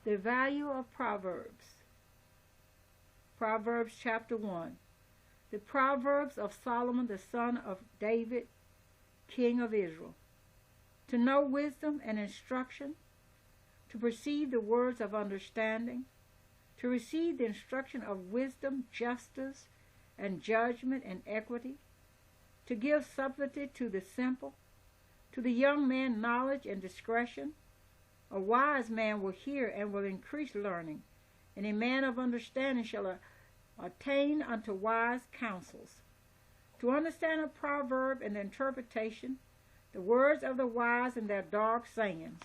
The value of Proverbs. Proverbs chapter 1. The Proverbs of Solomon, the son of David, king of Israel. To know wisdom and instruction, to perceive the words of understanding, to receive the instruction of wisdom, justice, and judgment and equity, to give subtlety to the simple, to the young man knowledge and discretion. A wise man will hear and will increase learning, and a man of understanding shall attain unto wise counsels. To understand a proverb and the interpretation, the words of the wise and their dark sayings.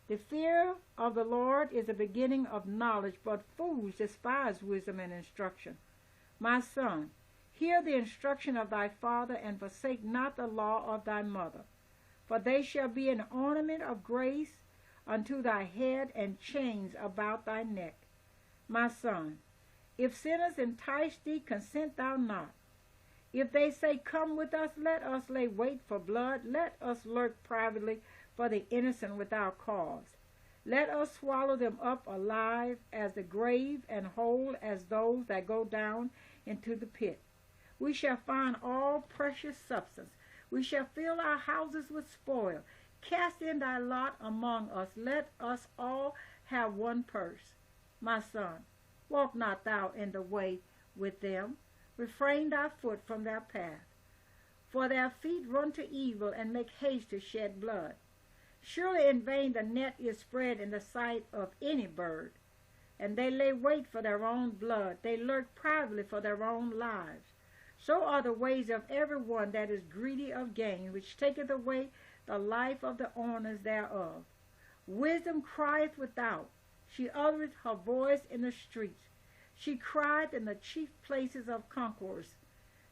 The fear of the Lord is the beginning of knowledge, but fools despise wisdom and instruction. My son, hear the instruction of thy father, and forsake not the law of thy mother. For they shall be an ornament of grace unto thy head, and chains about thy neck. My son, if sinners entice thee, consent thou not. If they say, Come with us, let us lay wait for blood. Let us lurk privately for the innocent without cause. Let us swallow them up alive as the grave, and whole as those that go down into the pit. We shall find all precious substance. We shall fill our houses with spoil. Cast in thy lot among us. Let us all have one purse. My son, walk not thou in the way with them. Refrain thy foot from their path. For their feet run to evil, and make haste to shed blood. Surely in vain the net is spread in the sight of any bird, and they lay wait for their own blood. They lurk privately for their own lives. So are the ways of every one that is greedy of gain, which taketh away the life of the owners thereof. Wisdom crieth without. She uttereth her voice in the streets. She crieth in the chief places of concourse,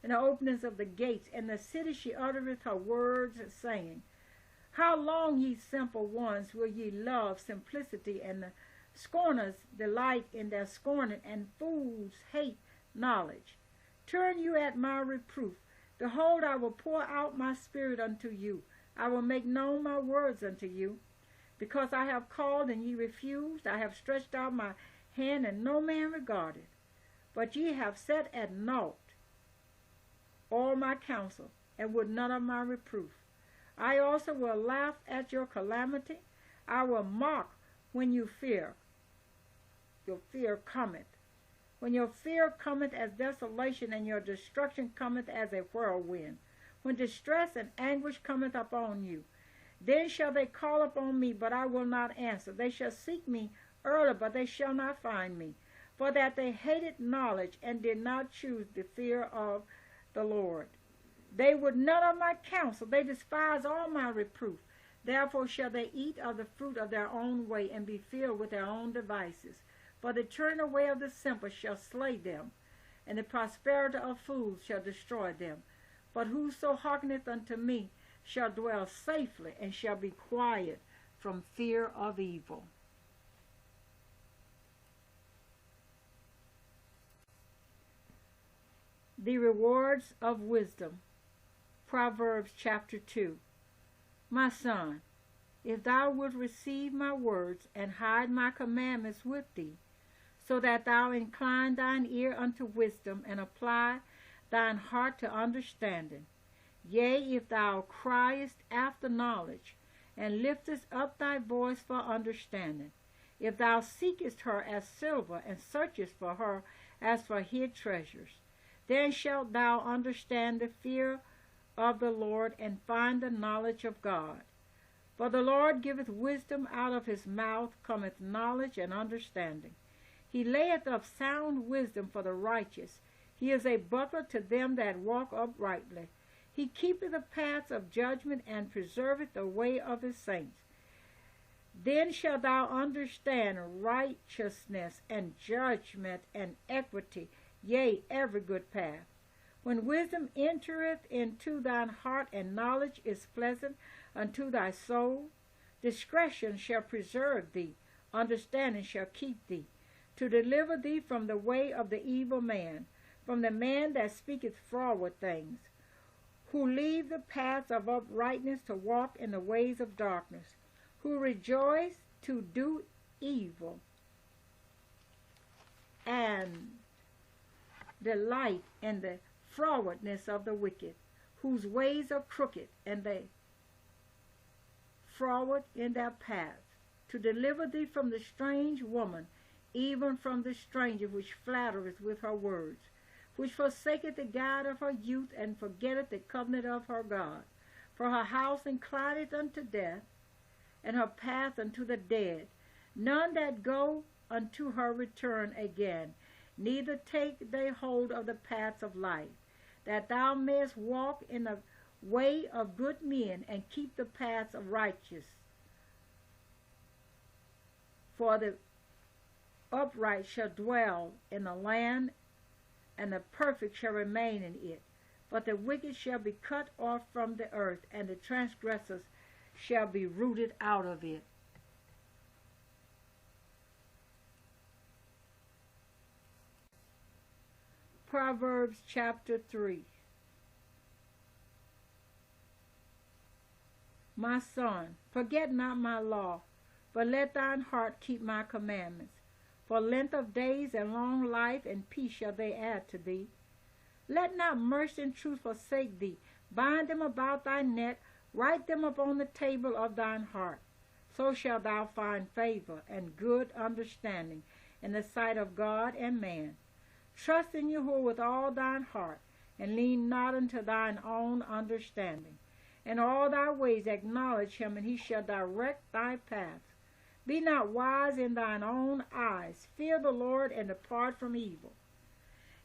in the openings of the gates. In the city she uttereth her words, saying, How long, ye simple ones, will ye love simplicity? And the scorners delight in their scorning, and fools hate knowledge. Turn you at my reproof. Behold, I will pour out my spirit unto you. I will make known my words unto you. Because I have called, and ye refused, I have stretched out my hand, and no man regarded. But ye have set at naught all my counsel, and would none of my reproof. I also will laugh at your calamity. I will mock when you fear. Your fear cometh. When your fear cometh as desolation, and your destruction cometh as a whirlwind. When distress and anguish cometh upon you, then shall they call upon me, but I will not answer. They shall seek me early, but they shall not find me. For that they hated knowledge, and did not choose the fear of the Lord. They would none of my counsel. They despise all my reproof. Therefore shall they eat of the fruit of their own way, and be filled with their own devices. For the turning away of the simple shall slay them, and the prosperity of fools shall destroy them. But whoso hearkeneth unto me shall dwell safely, and shall be quiet from fear of evil. The rewards of wisdom. Proverbs chapter 2. My son, if thou wilt receive my words, and hide my commandments with thee, so that thou incline thine ear unto wisdom, and apply thine heart to understanding. Yea, if thou criest after knowledge, and liftest up thy voice for understanding, if thou seekest her as silver, and searchest for her as for hid treasures, then shalt thou understand the fear of the Lord, and find the knowledge of God. For the Lord giveth wisdom, out of his mouth cometh knowledge and understanding. He layeth up sound wisdom for the righteous. He is a buckler to them that walk uprightly. He keepeth the paths of judgment, and preserveth the way of his saints. Then shalt thou understand righteousness, and judgment, and equity, yea, every good path. When wisdom entereth into thine heart, and knowledge is pleasant unto thy soul, discretion shall preserve thee, understanding shall keep thee, to deliver thee from the way of the evil man, from the man that speaketh froward things, who leave the paths of uprightness to walk in the ways of darkness, who rejoice to do evil and delight in the frowardness of the wicked, whose ways are crooked, and they froward in their paths, to deliver thee from the strange woman, even from the stranger which flattereth with her words, which forsaketh the guide of her youth, and forgetteth the covenant of her God. For her house inclineth unto death, and her path unto the dead. None that go unto her return again, neither take they hold of the paths of life, that thou mayest walk in the way of good men, and keep the paths of righteous. For the upright shall dwell in the land, and the perfect shall remain in it. But the wicked shall be cut off from the earth, and the transgressors shall be rooted out of it. Proverbs chapter 3. My son, forget not my law, but let thine heart keep my commandments. For length of days and long life and peace shall they add to thee. Let not mercy and truth forsake thee. Bind them about thy neck, write them upon the table of thine heart. So shalt thou find favor and good understanding in the sight of God and man. Trust in Yahuwah with all thine heart, and lean not unto thine own understanding. In all thy ways acknowledge him, and he shall direct thy paths. Be not wise in thine own eyes. Fear the Lord, and depart from evil.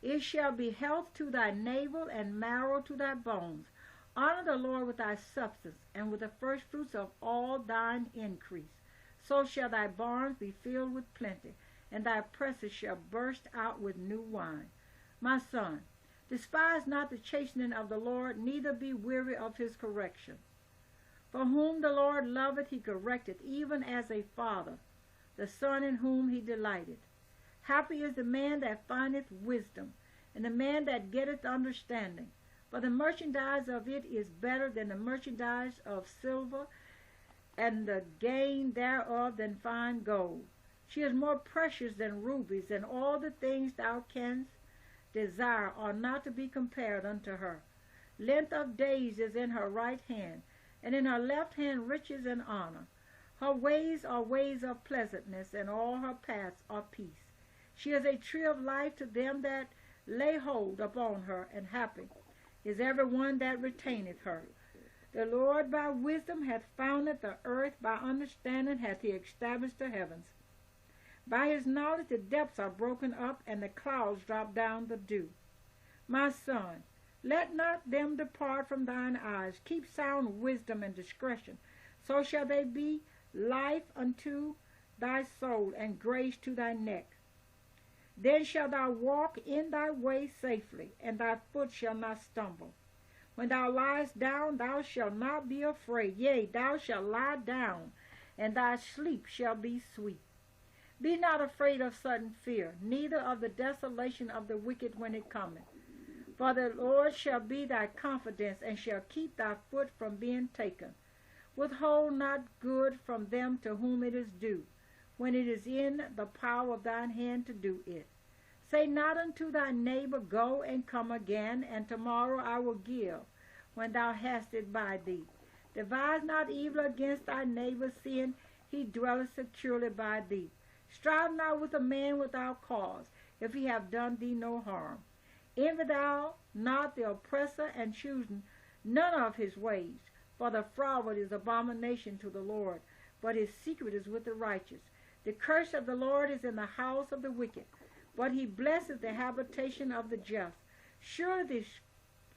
It shall be health to thy navel, and marrow to thy bones. Honor the Lord with thy substance, and with the firstfruits of all thine increase. So shall thy barns be filled with plenty, and thy presses shall burst out with new wine. My son, despise not the chastening of the Lord, neither be weary of his correction. For whom the Lord loveth he correcteth, even as a father, the son in whom he delighteth. Happy is the man that findeth wisdom, and the man that getteth understanding. For the merchandise of it is better than the merchandise of silver, and the gain thereof than fine gold. She is more precious than rubies, and all the things thou canst desire are not to be compared unto her. Length of days is in her right hand, and in her left hand riches and honor. Her ways are ways of pleasantness, and all her paths are peace. She is a tree of life to them that lay hold upon her, and happy is every one that retaineth her. The Lord by wisdom hath founded the earth, by understanding hath he established the heavens. By his knowledge the depths are broken up, and the clouds drop down the dew. My son, let not them depart from thine eyes. Keep sound wisdom and discretion. So shall they be life unto thy soul, and grace to thy neck. Then shalt thou walk in thy way safely, and thy foot shall not stumble. When thou liest down, thou shalt not be afraid. Yea, thou shalt lie down, and thy sleep shall be sweet. Be not afraid of sudden fear, neither of the desolation of the wicked when it cometh. For the Lord shall be thy confidence, and shall keep thy foot from being taken. Withhold not good from them to whom it is due, when it is in the power of thine hand to do it. Say not unto thy neighbor, Go and come again, and tomorrow I will give, when thou hast it by thee. Devise not evil against thy neighbor, seeing he dwelleth securely by thee. Strive not with a man without cause, if he have done thee no harm. Envy thou not the oppressor, and choose none of his ways. For the froward is abomination to the Lord, but his secret is with the righteous. The curse of the Lord is in the house of the wicked, but he blesseth the habitation of the just. Surely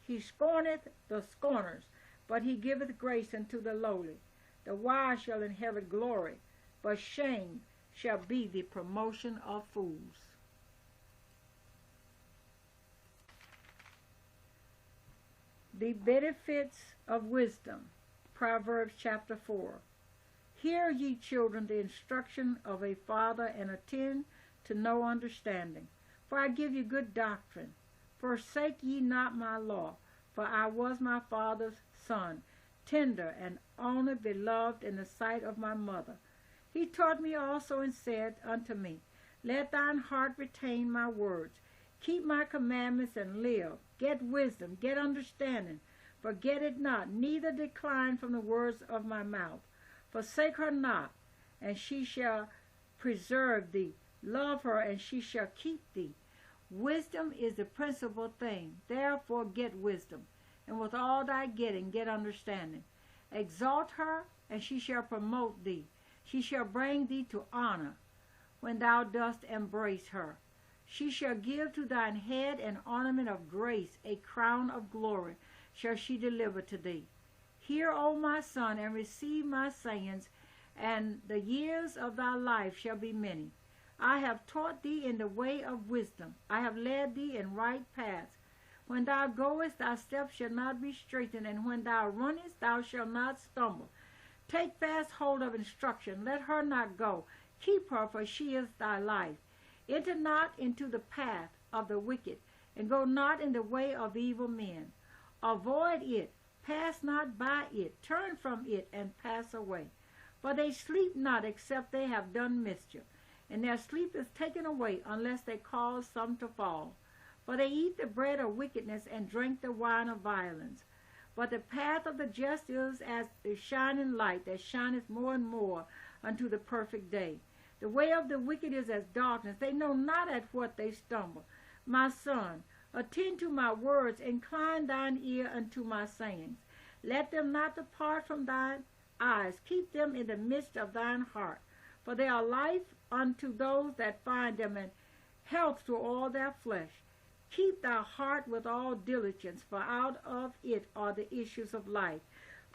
he scorneth the scorners, but he giveth grace unto the lowly. The wise shall inherit glory, but shame shall be the promotion of fools. The benefits of wisdom. Proverbs chapter 4. Hear, ye children, the instruction of a father, and attend to no understanding. For I give you good doctrine. Forsake ye not my law, for I was my father's son, tender and honored, beloved in the sight of my mother. He taught me also and said unto me, Let thine heart retain my words. Keep my commandments and live. Get wisdom, get understanding. Forget it not, neither decline from the words of my mouth. Forsake her not, and she shall preserve thee. Love her, and she shall keep thee. Wisdom is the principal thing. Therefore get wisdom, and with all thy getting, get understanding. Exalt her, and she shall promote thee. She shall bring thee to honor when thou dost embrace her. She shall give to thine head an ornament of grace, a crown of glory shall she deliver to thee. Hear, O my son, and receive my sayings, and the years of thy life shall be many. I have taught thee in the way of wisdom. I have led thee in right paths. When thou goest, thy steps shall not be straitened, and when thou runnest, thou shalt not stumble. Take fast hold of instruction. Let her not go. Keep her, for she is thy life. Enter not into the path of the wicked, and go not in the way of evil men. Avoid it. Pass not by it. Turn from it, and pass away. For they sleep not except they have done mischief, and their sleep is taken away unless they cause some to fall. For they eat the bread of wickedness and drink the wine of violence. But the path of the just is as the shining light that shineth more and more unto the perfect day. The way of the wicked is as darkness. They know not at what they stumble. My son, attend to my words, incline thine ear unto my sayings. Let them not depart from thine eyes. Keep them in the midst of thine heart. For they are life unto those that find them, and health to all their flesh. Keep thy heart with all diligence, for out of it are the issues of life.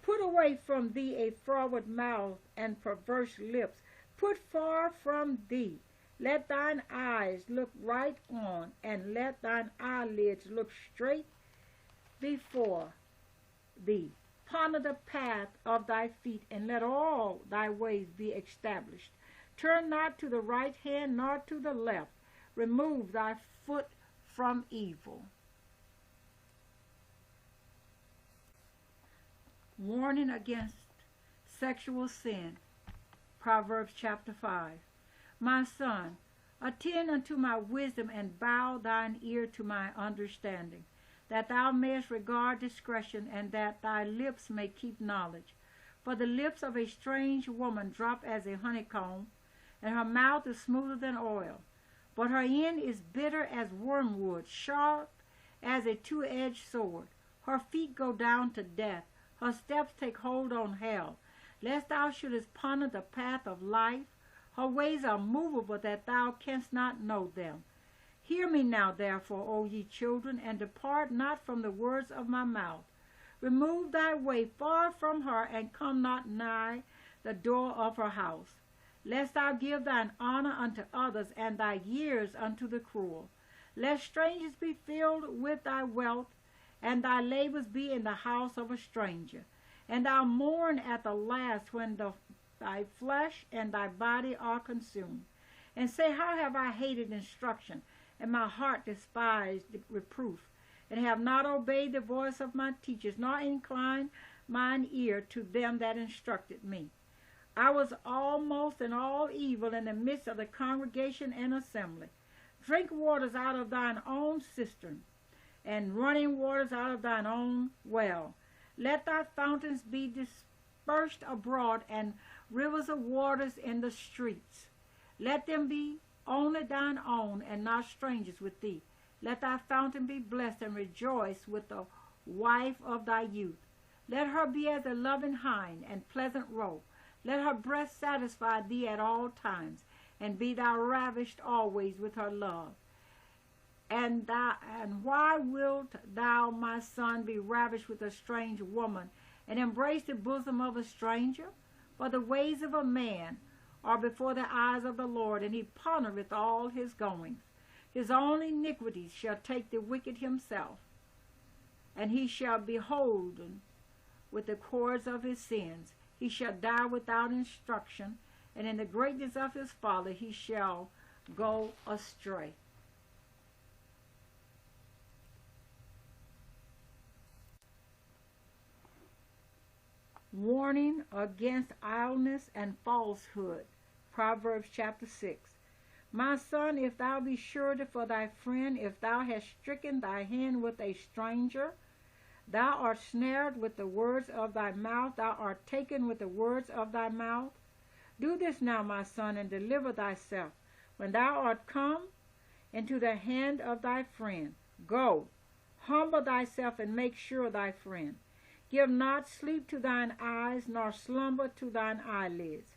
Put away from thee a froward mouth and perverse lips. Put far from thee. Let thine eyes look right on, and let thine eyelids look straight before thee. Ponder the path of thy feet, and let all thy ways be established. Turn not to the right hand, nor to the left. Remove thy foot from evil. Warning against sexual sin. Proverbs chapter 5. My son, attend unto my wisdom, and bow thine ear to my understanding, that thou mayest regard discretion, and that thy lips may keep knowledge. For the lips of a strange woman drop as a honeycomb, and her mouth is smoother than oil. But her end is bitter as wormwood, sharp as a two-edged sword. Her feet go down to death. Her steps take hold on hell. Lest thou shouldest ponder the path of life, her ways are movable, that thou canst not know them. Hear me now, therefore, O ye children, and depart not from the words of my mouth. Remove thy way far from her, and come not nigh the door of her house. Lest thou give thine honor unto others, and thy years unto the cruel. Lest strangers be filled with thy wealth, and thy labors be in the house of a stranger. And thou mourn at the last, when thy flesh and thy body are consumed. And say, How have I hated instruction, and my heart despised reproof, and have not obeyed the voice of my teachers, nor inclined mine ear to them that instructed me. I was almost in all evil in the midst of the congregation and assembly. Drink waters out of thine own cistern, and running waters out of thine own well. Let thy fountains be dispersed abroad, and rivers of waters in the streets. Let them be only thine own, and not strangers with thee. Let thy fountain be blessed, and rejoice with the wife of thy youth. Let her be as a loving hind and pleasant roe. Let her breast satisfy thee at all times, and be thou ravished always with her love. And why wilt thou, my son, be ravished with a strange woman, and embrace the bosom of a stranger? For the ways of a man are before the eyes of the Lord, and he pondereth all his goings. His own iniquities shall take the wicked himself, and he shall be holden with the cords of his sins. He shall die without instruction, and in the greatness of his folly he shall go astray. Warning against idleness and falsehood. Proverbs chapter 6. My son, if thou be surety for thy friend, if thou hast stricken thy hand with a stranger, thou art snared with the words of thy mouth, thou art taken with the words of thy mouth. Do this now, my son, and deliver thyself, when thou art come into the hand of thy friend. Go, humble thyself, and make sure thy friend. Give not sleep to thine eyes, nor slumber to thine eyelids.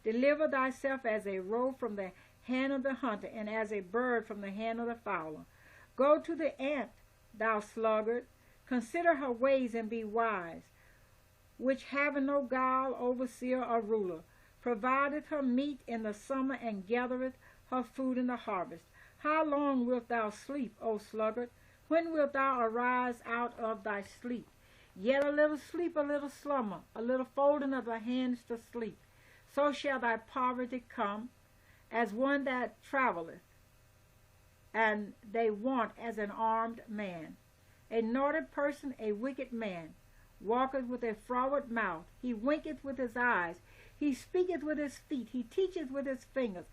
Deliver thyself as a roe from the hand of the hunter, and as a bird from the hand of the fowler. Go to the ant, thou sluggard, consider her ways and be wise, which having no guile, overseer, or ruler, provideth her meat in the summer, and gathereth her food in the harvest. How long wilt thou sleep, O sluggard? When wilt thou arise out of thy sleep? Yet a little sleep, a little slumber, a little folding of the hands to sleep. So shall thy poverty come, as one that travelleth, and they want as an armed man. A naughty person, a wicked man, walketh with a froward mouth. He winketh with his eyes. He speaketh with his feet. He teacheth with his fingers.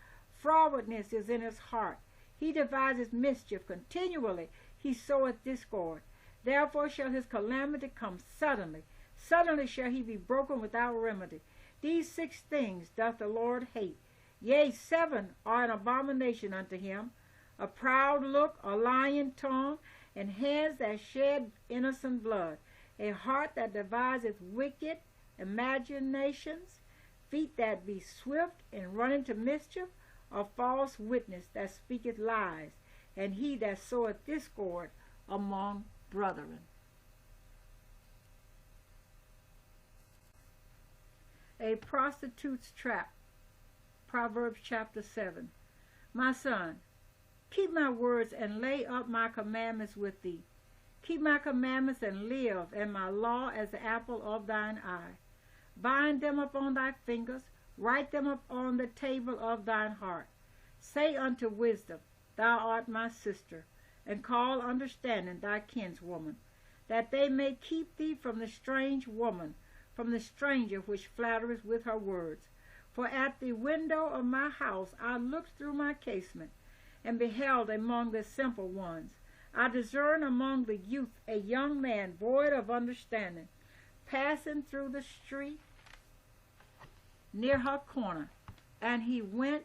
Frowardness is in his heart. He devises mischief continually. He soweth discord. Therefore shall his calamity come suddenly. Suddenly shall he be broken without remedy. These 6 things doth the Lord hate. Yea, 7 are an abomination unto him: a proud look, a lying tongue, and hands that shed innocent blood, a heart that deviseth wicked imaginations, feet that be swift in running to mischief, a false witness that speaketh lies, and he that soweth discord among brethren. A prostitute's trap. Proverbs chapter 7. My son, keep my words and lay up my commandments with thee. Keep my commandments and live, and my law as the apple of thine eye. Bind them upon thy fingers, write them upon the table of thine heart. Say unto wisdom, thou art my sister, and call understanding thy kinswoman, that they may keep thee from the strange woman, from the stranger which flattereth with her words. For at the window of my house I looked through my casement, and beheld among the simple ones. I discerned among the youth a young man void of understanding, passing through the street near her corner, and he went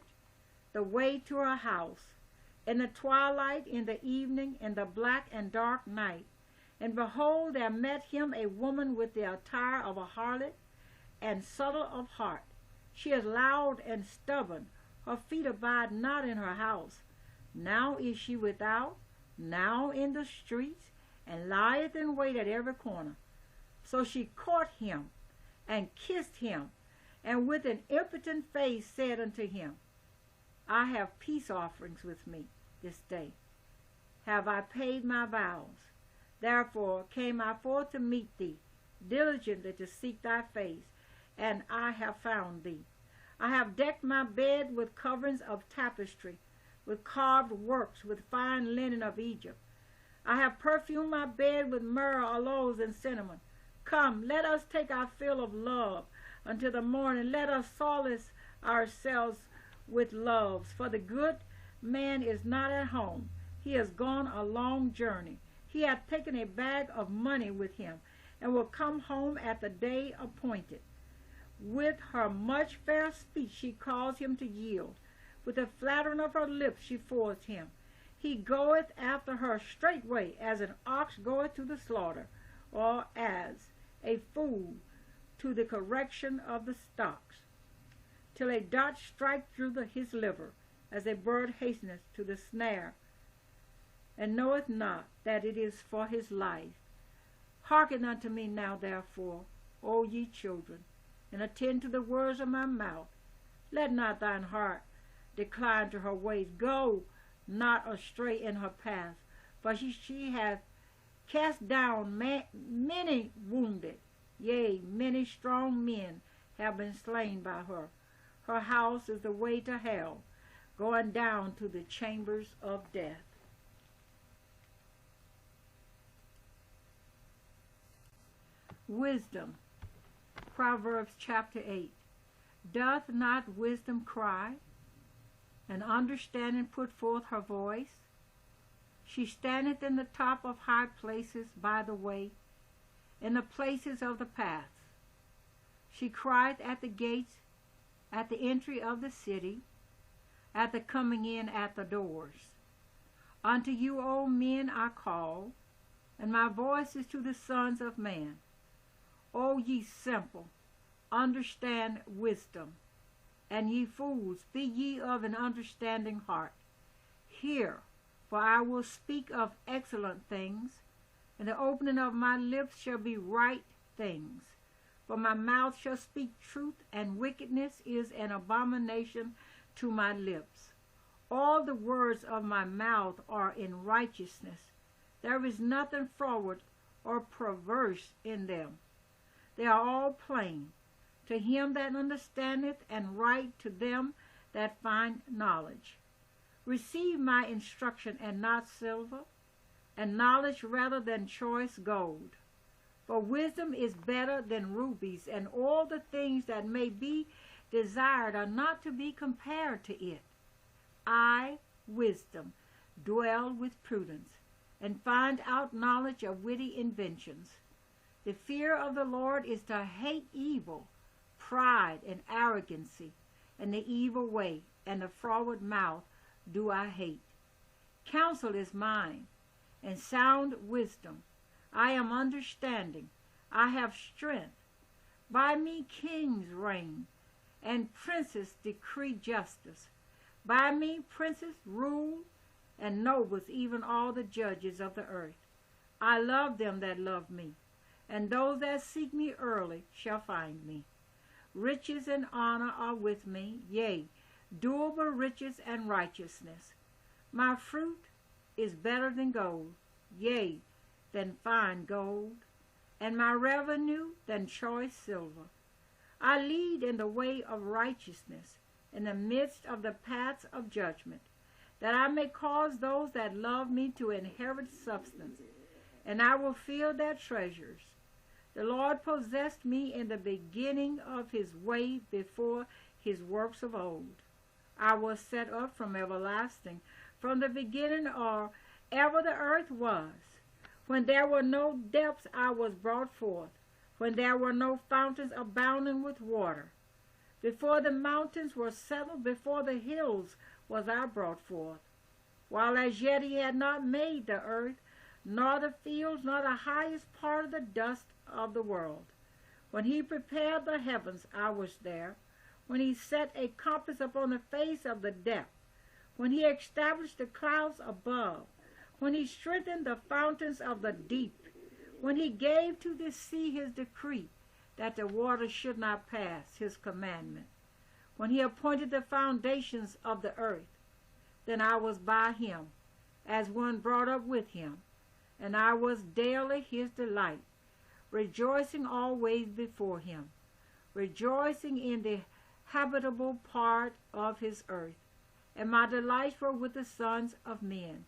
the way to her house, in the twilight, in the evening, in the black and dark night. And behold, there met him a woman with the attire of a harlot, and subtle of heart. She is loud and stubborn. Her feet abide not in her house. Now is she without, now in the streets, and lieth in wait at every corner. So she caught him, and kissed him, and with an impotent face said unto him, I have peace offerings with me this day. Have I paid my vows? Therefore came I forth to meet thee, diligently to seek thy face, and I have found thee. I have decked my bed with coverings of tapestry, with carved works, with fine linen of Egypt. I have perfumed my bed with myrrh, aloes, and cinnamon. Come, let us take our fill of love until the morning. Let us solace ourselves with loves. For the good man is not at home. He has gone a long journey. He hath taken a bag of money with him, and will come home at the day appointed. With her much fair speech she calls him to yield. With the flattering of her lips she forced him. He goeth after her straightway, as an ox goeth to the slaughter, or as a fool to the correction of the stocks, till a dart strike through his liver, as a bird hasteneth to the snare, and knoweth not that it is for his life. Hearken unto me now, therefore, O ye children, and attend to the words of my mouth. Let not thine heart decline to her ways. Go not astray in her path, for she hath cast down many wounded, yea, many strong men have been slain by her. Her house is the way to hell, going down to the chambers of death. Wisdom. Proverbs chapter 8. Doth not wisdom cry, and understanding put forth her voice? She standeth in the top of high places by the way, in the places of the paths. She crieth at the gates, at the entry of the city, at the coming in at the doors. Unto you, O men, I call, and my voice is to the sons of man. O ye simple, understand wisdom, and ye fools, be ye of an understanding heart. Hear, for I will speak of excellent things, and the opening of my lips shall be right things. For my mouth shall speak truth, and wickedness is an abomination to my lips. All the words of my mouth are in righteousness. There is nothing froward or perverse in them. They are all plain to him that understandeth, and right to them that find knowledge. Receive my instruction, and not silver, and knowledge rather than choice gold. For wisdom is better than rubies, and all the things that may be desired are not to be compared to it. I, wisdom, dwell with prudence, and find out knowledge of witty inventions. The fear of the Lord is to hate evil, pride and arrogancy, and the evil way, and the froward mouth do I hate. Counsel is mine, and sound wisdom. I am understanding. I have strength. By me kings reign, and princes decree justice. By me princes rule, and nobles, even all the judges of the earth. I love them that love me, and those that seek me early shall find me. Riches and honor are with me, yea, durable riches and righteousness. My fruit is better than gold, yea, than fine gold, and my revenue than choice silver. I lead in the way of righteousness, in the midst of the paths of judgment, that I may cause those that love me to inherit substance, and I will fill their treasures. The Lord possessed me in the beginning of his way before his works of old. I was set up from everlasting, from the beginning or ever the earth was. When there were no depths, I was brought forth, when there were no fountains abounding with water. Before the mountains were settled, before the hills was I brought forth. While as yet he had not made the earth, nor the fields, nor the highest part of the dust of the world. When he prepared the heavens, I was there. When he set a compass upon the face of the depth. When he established the clouds above. When he strengthened the fountains of the deep. When he gave to the sea his decree, that the waters should not pass his commandment. When he appointed the foundations of the earth, then I was by him, as one brought up with him, and I was daily his delight, rejoicing always before him, rejoicing in the habitable part of his earth, and my delights were with the sons of men.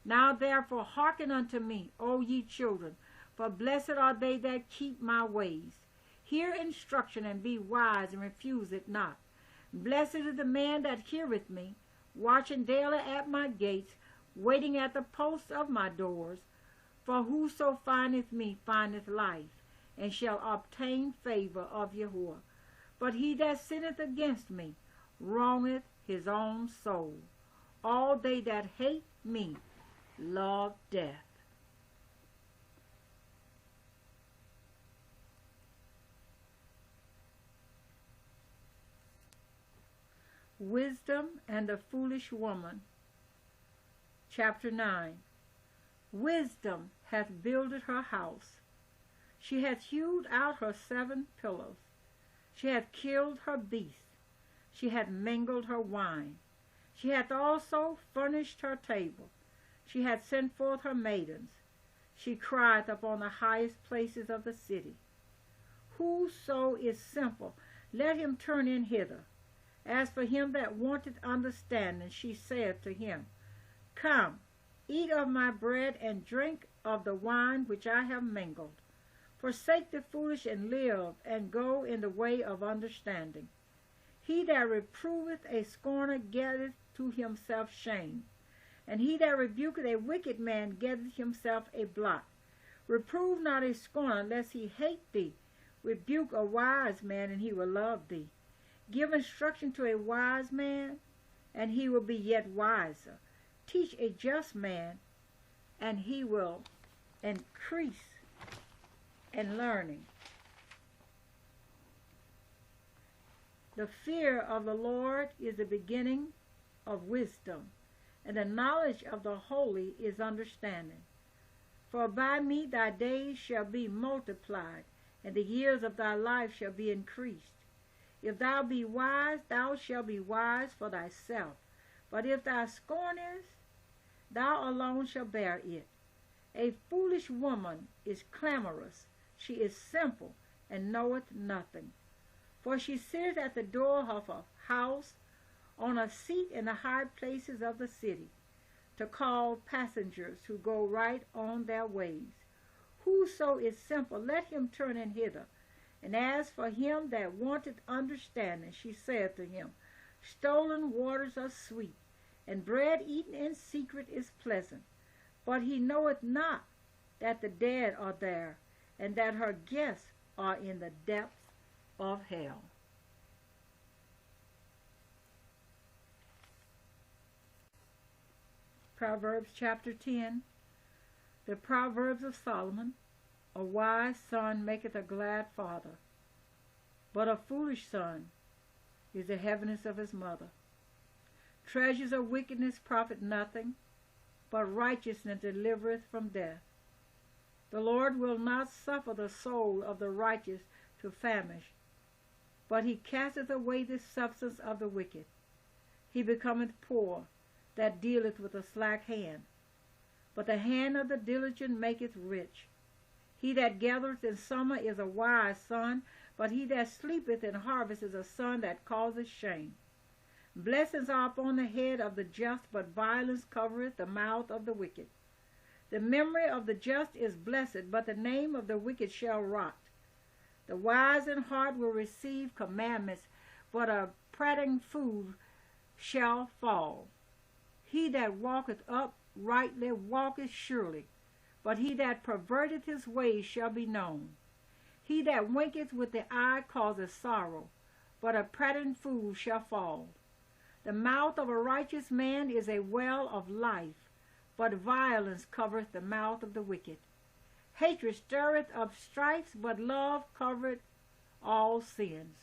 Now therefore hearken unto me, O ye children, for blessed are they that keep my ways. Hear instruction, and be wise, and refuse it not. Blessed is the man that heareth me, watching daily at my gates, waiting at the posts of my doors. For whoso findeth me findeth life, and shall obtain favor of Yahuwah. But he that sinneth against me wrongeth his own soul. All they that hate me love death. Wisdom and the Foolish Woman. Chapter 9. Wisdom hath builded her house. She hath hewed out her 7 pillars. She hath killed her beasts. She hath mingled her wine. She hath also furnished her table. She hath sent forth her maidens. She crieth upon the highest places of the city. Whoso is simple, let him turn in hither. As for him that wanteth understanding, she saith to him, Come, eat of my bread, and drink of the wine which I have mingled. Forsake the foolish, and live, and go in the way of understanding. He that reproveth a scorner getteth to himself shame, and he that rebuketh a wicked man getteth himself a blot. Reprove not a scorner, lest he hate thee. Rebuke a wise man, and he will love thee. Give instruction to a wise man, and he will be yet wiser. Teach a just man, and he will increase in learning. The fear of the Lord is the beginning of wisdom, and the knowledge of the holy is understanding. For by me thy days shall be multiplied, and the years of thy life shall be increased. If thou be wise, thou shalt be wise for thyself. But if thou scornest, thou alone shalt bear it. A foolish woman is clamorous. She is simple, and knoweth nothing. For she sitteth at the door of her house, on a seat in the high places of the city, to call passengers who go right on their ways. Whoso is simple, let him turn in hither. And as for him that wanteth understanding, she saith to him, stolen waters are sweet, and bread eaten in secret is pleasant. But he knoweth not that the dead are there, and that her guests are in the depths of hell. Proverbs chapter 10. The Proverbs of Solomon. A wise son maketh a glad father, but a foolish son is the heaviness of his mother. Treasures of wickedness profit nothing, but righteousness delivereth from death. The Lord will not suffer the soul of the righteous to famish, but he casteth away the substance of the wicked. He becometh poor that dealeth with a slack hand, but the hand of the diligent maketh rich. He that gathereth in summer is a wise son, but he that sleepeth in harvest is a son that causeth shame. Blessings are upon the head of the just, but violence covereth the mouth of the wicked. The memory of the just is blessed, but the name of the wicked shall rot. The wise in heart will receive commandments, but a prating fool shall fall. He that walketh uprightly walketh surely, but he that perverteth his ways shall be known. He that winketh with the eye causeth sorrow, but a prating fool shall fall. The mouth of a righteous man is a well of life, but violence covereth the mouth of the wicked. Hatred stirreth up strifes, but love covereth all sins.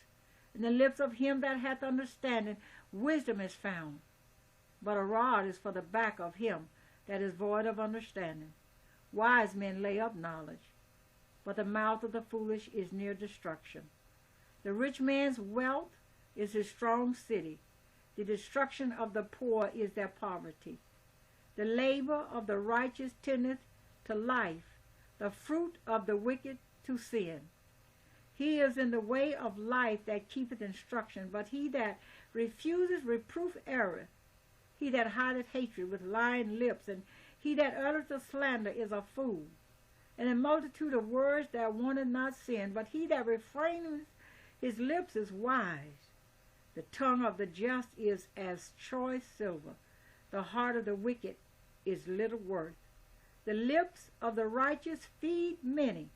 In the lips of him that hath understanding wisdom is found, but a rod is for the back of him that is void of understanding. Wise men lay up knowledge, but the mouth of the foolish is near destruction. The rich man's wealth is his strong city. The destruction of the poor is their poverty. The labor of the righteous tendeth to life, the fruit of the wicked to sin. He is in the way of life that keepeth instruction, but he that refuseth reproof erreth. He that hideth hatred with lying lips, and he that uttereth a slander is a fool. And a multitude of words that wanteth not sin, but he that refraineth his lips is wise. The tongue of the just is as choice silver. The heart of the wicked is little worth. The lips of the righteous feed many,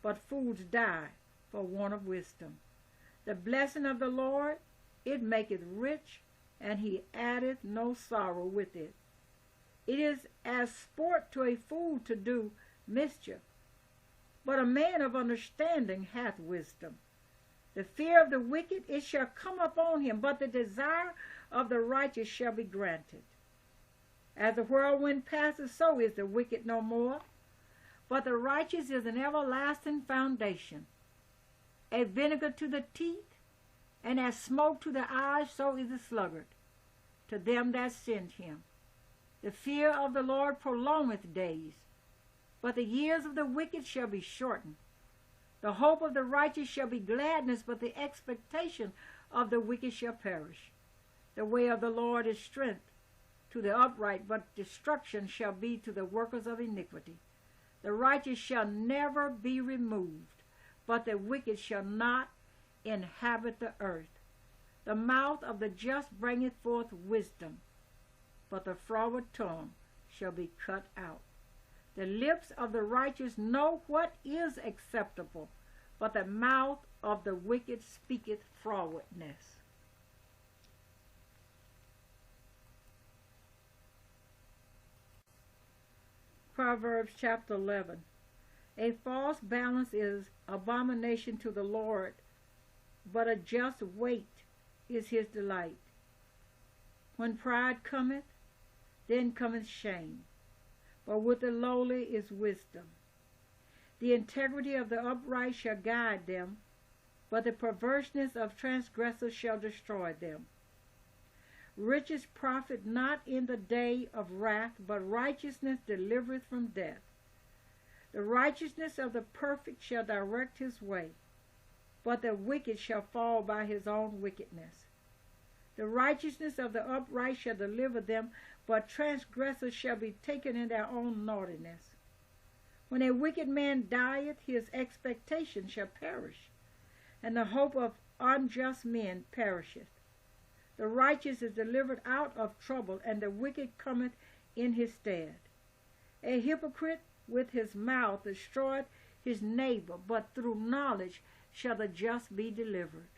but fools die for want of wisdom. The blessing of the Lord, it maketh rich, and he addeth no sorrow with it. It is as sport to a fool to do mischief, but a man of understanding hath wisdom. The fear of the wicked, it shall come upon him, but the desire of the righteous shall be granted. As the whirlwind passes, so is the wicked no more, but the righteous is an everlasting foundation. A vinegar to the teeth, and as smoke to the eyes, so is the sluggard to them that send him. The fear of the Lord prolongeth days, but the years of the wicked shall be shortened. The hope of the righteous shall be gladness, but the expectation of the wicked shall perish. The way of the Lord is strength to the upright, but destruction shall be to the workers of iniquity. The righteous shall never be removed, but the wicked shall not inhabit the earth. The mouth of the just bringeth forth wisdom, but the froward tongue shall be cut out. The lips of the righteous know what is acceptable, but the mouth of the wicked speaketh frowardness. Proverbs chapter 11. A false balance is abomination to the Lord, but a just weight is his delight. When pride cometh, then cometh shame, but with the lowly is wisdom. The integrity of the upright shall guide them, but the perverseness of transgressors shall destroy them. Riches profit not in the day of wrath, but righteousness delivereth from death. The righteousness of the perfect shall direct his way, but the wicked shall fall by his own wickedness. The righteousness of the upright shall deliver them, but transgressors shall be taken in their own naughtiness. When a wicked man dieth, his expectation shall perish, and the hope of unjust men perisheth. The righteous is delivered out of trouble, and the wicked cometh in his stead. A hypocrite with his mouth destroyeth his neighbor, but through knowledge shall the just be delivered.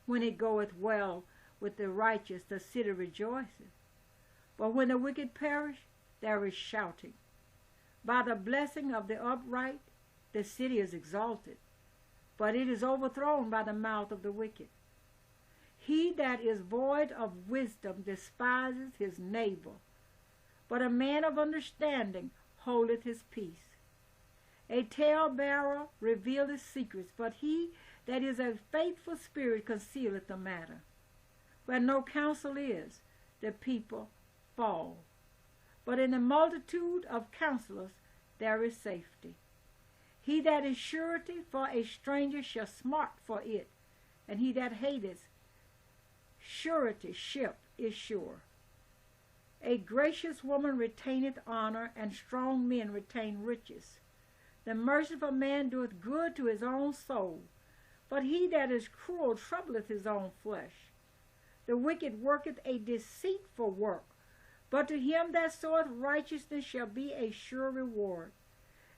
When it goeth well with the righteous, the city rejoiceth. But when the wicked perish, there is shouting. By the blessing of the upright, the city is exalted, but it is overthrown by the mouth of the wicked. He that is void of wisdom despises his neighbor, but a man of understanding holdeth his peace. A talebearer revealeth secrets, but he that is a faithful spirit concealeth the matter. Where no counsel is, the people fall, but in the multitude of counselors there is safety. He that is surety for a stranger shall smart for it, and he that hateth suretyship is sure. A gracious woman retaineth honor, and strong men retain riches. The merciful man doeth good to his own soul, but he that is cruel troubleth his own flesh. The wicked worketh a deceitful work, but to him that soweth righteousness shall be a sure reward.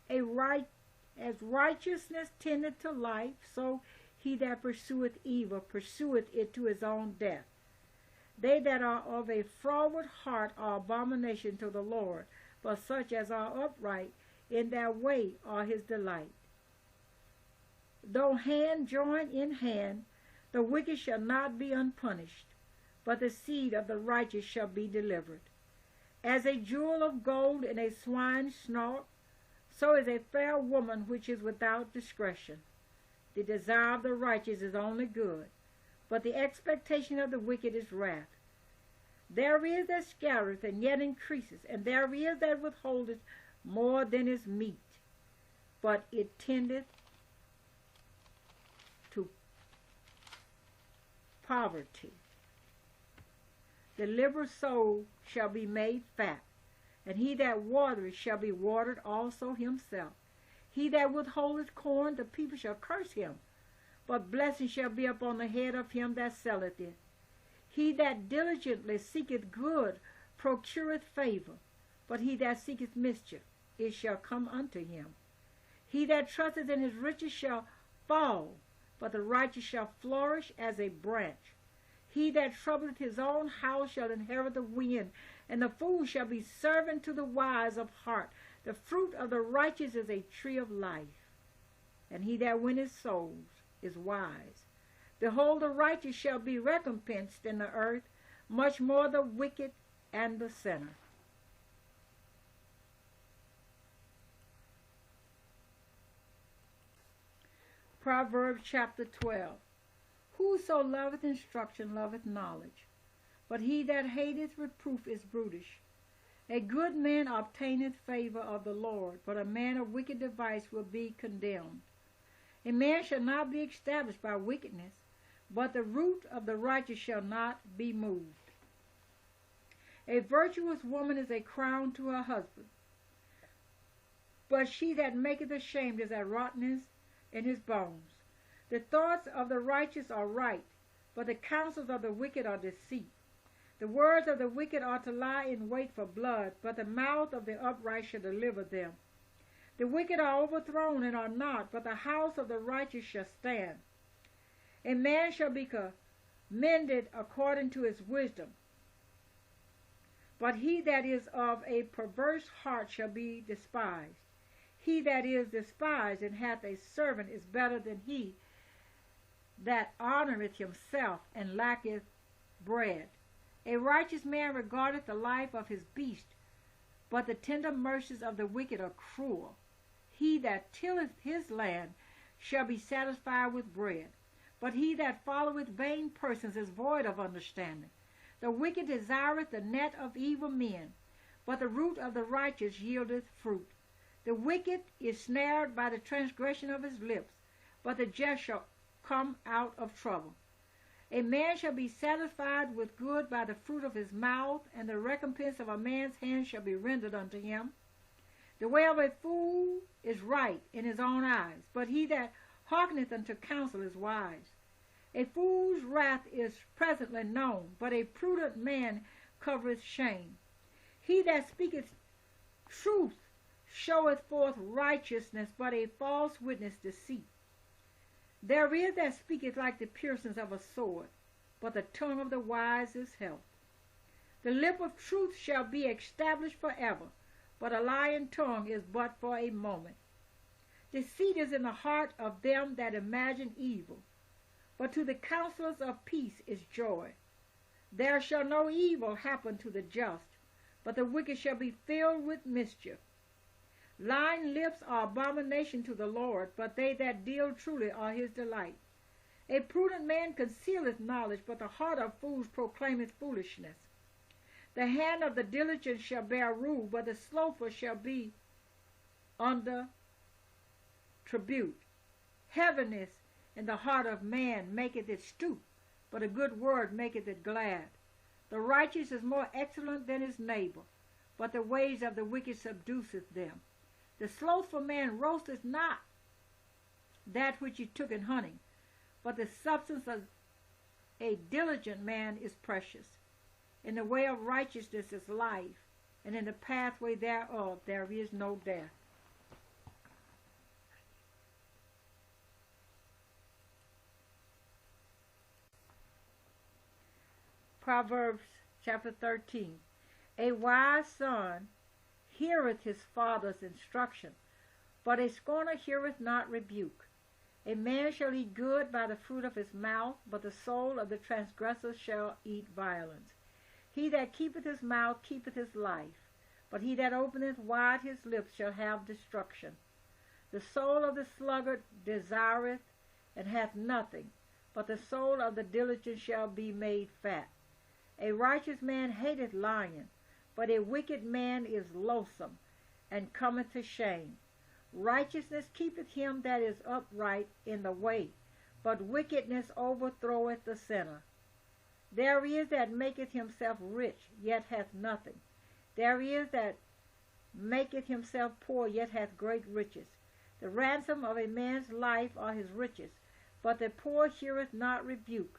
As righteousness tendeth to life, so he that pursueth evil pursueth it to his own death. They that are of a froward heart are abomination to the Lord, but such as are upright in their way are his delight. Though hand join in hand, the wicked shall not be unpunished, but the seed of the righteous shall be delivered. As a jewel of gold in a swine's snout, so is a fair woman which is without discretion. The desire of the righteous is only good, but the expectation of the wicked is wrath. There is that scattereth and yet increases, and there is that withholdeth more than is meet, but it tendeth to poverty. The liberal soul shall be made fat, and he that watereth shall be watered also himself. He that withholdeth corn, the people shall curse him, but blessing shall be upon the head of him that selleth it. He that diligently seeketh good procureth favor, but he that seeketh mischief, it shall come unto him. He that trusteth in his riches shall fall, but the righteous shall flourish as a branch. He that troubleth his own house shall inherit the wind, and the fool shall be servant to the wise of heart. The fruit of the righteous is a tree of life, and he that winneth souls is wise. Behold, the righteous shall be recompensed in the earth, much more the wicked and the sinner. Proverbs chapter 12. Whoso loveth instruction loveth knowledge, but he that hateth reproof is brutish. A good man obtaineth favor of the Lord, but a man of wicked device will be condemned. A man shall not be established by wickedness, but the root of the righteous shall not be moved. A virtuous woman is a crown to her husband, but she that maketh ashamed is a rottenness in his bones. The thoughts of the righteous are right, but the counsels of the wicked are deceit. The words of the wicked are to lie in wait for blood, but the mouth of the upright shall deliver them. The wicked are overthrown and are not, but the house of the righteous shall stand. A man shall be commended according to his wisdom, but he that is of a perverse heart shall be despised. He that is despised and hath a servant is better than he that honoureth himself and lacketh bread. A righteous man regardeth the life of his beast, but the tender mercies of the wicked are cruel. He that tilleth his land shall be satisfied with bread, but he that followeth vain persons is void of understanding. The wicked desireth the net of evil men, but the root of the righteous yieldeth fruit. The wicked is snared by the transgression of his lips, but the just shall come out of trouble. A man shall be satisfied with good by the fruit of his mouth, and the recompense of a man's hand shall be rendered unto him. The way of a fool is right in his own eyes, but he that hearkeneth unto counsel is wise. A fool's wrath is presently known, but a prudent man covereth shame. He that speaketh truth showeth forth righteousness, but a false witness deceit. There is that speaketh like the piercings of a sword, but the tongue of the wise is health. The lip of truth shall be established forever, but a lying tongue is but for a moment. Deceit is in the heart of them that imagine evil, but to the counselors of peace is joy. There shall no evil happen to the just, but the wicked shall be filled with mischief. Lying lips are abomination to the Lord, but they that deal truly are his delight. A prudent man concealeth knowledge, but the heart of fools proclaimeth foolishness. The hand of the diligent shall bear rule, but the slothful shall be under tribute. Heaviness in the heart of man maketh it stoop, but a good word maketh it glad. The righteous is more excellent than his neighbor, but the ways of the wicked subduceth them. The slothful man roasteth not that which he took in hunting, but the substance of a diligent man is precious. In the way of righteousness is life, and in the pathway thereof there is no death. Proverbs chapter 13. A wise son heareth his father's instruction, but a scorner heareth not rebuke. A man shall eat good by the fruit of his mouth, but the soul of the transgressor shall eat violence. He that keepeth his mouth keepeth his life, but he that openeth wide his lips shall have destruction. The soul of the sluggard desireth and hath nothing, but the soul of the diligent shall be made fat. A righteous man hateth lying, but a wicked man is loathsome, and cometh to shame. Righteousness keepeth him that is upright in the way, but wickedness overthroweth the sinner. There is that maketh himself rich, yet hath nothing. There is that maketh himself poor, yet hath great riches. The ransom of a man's life are his riches, but the poor heareth not rebuke.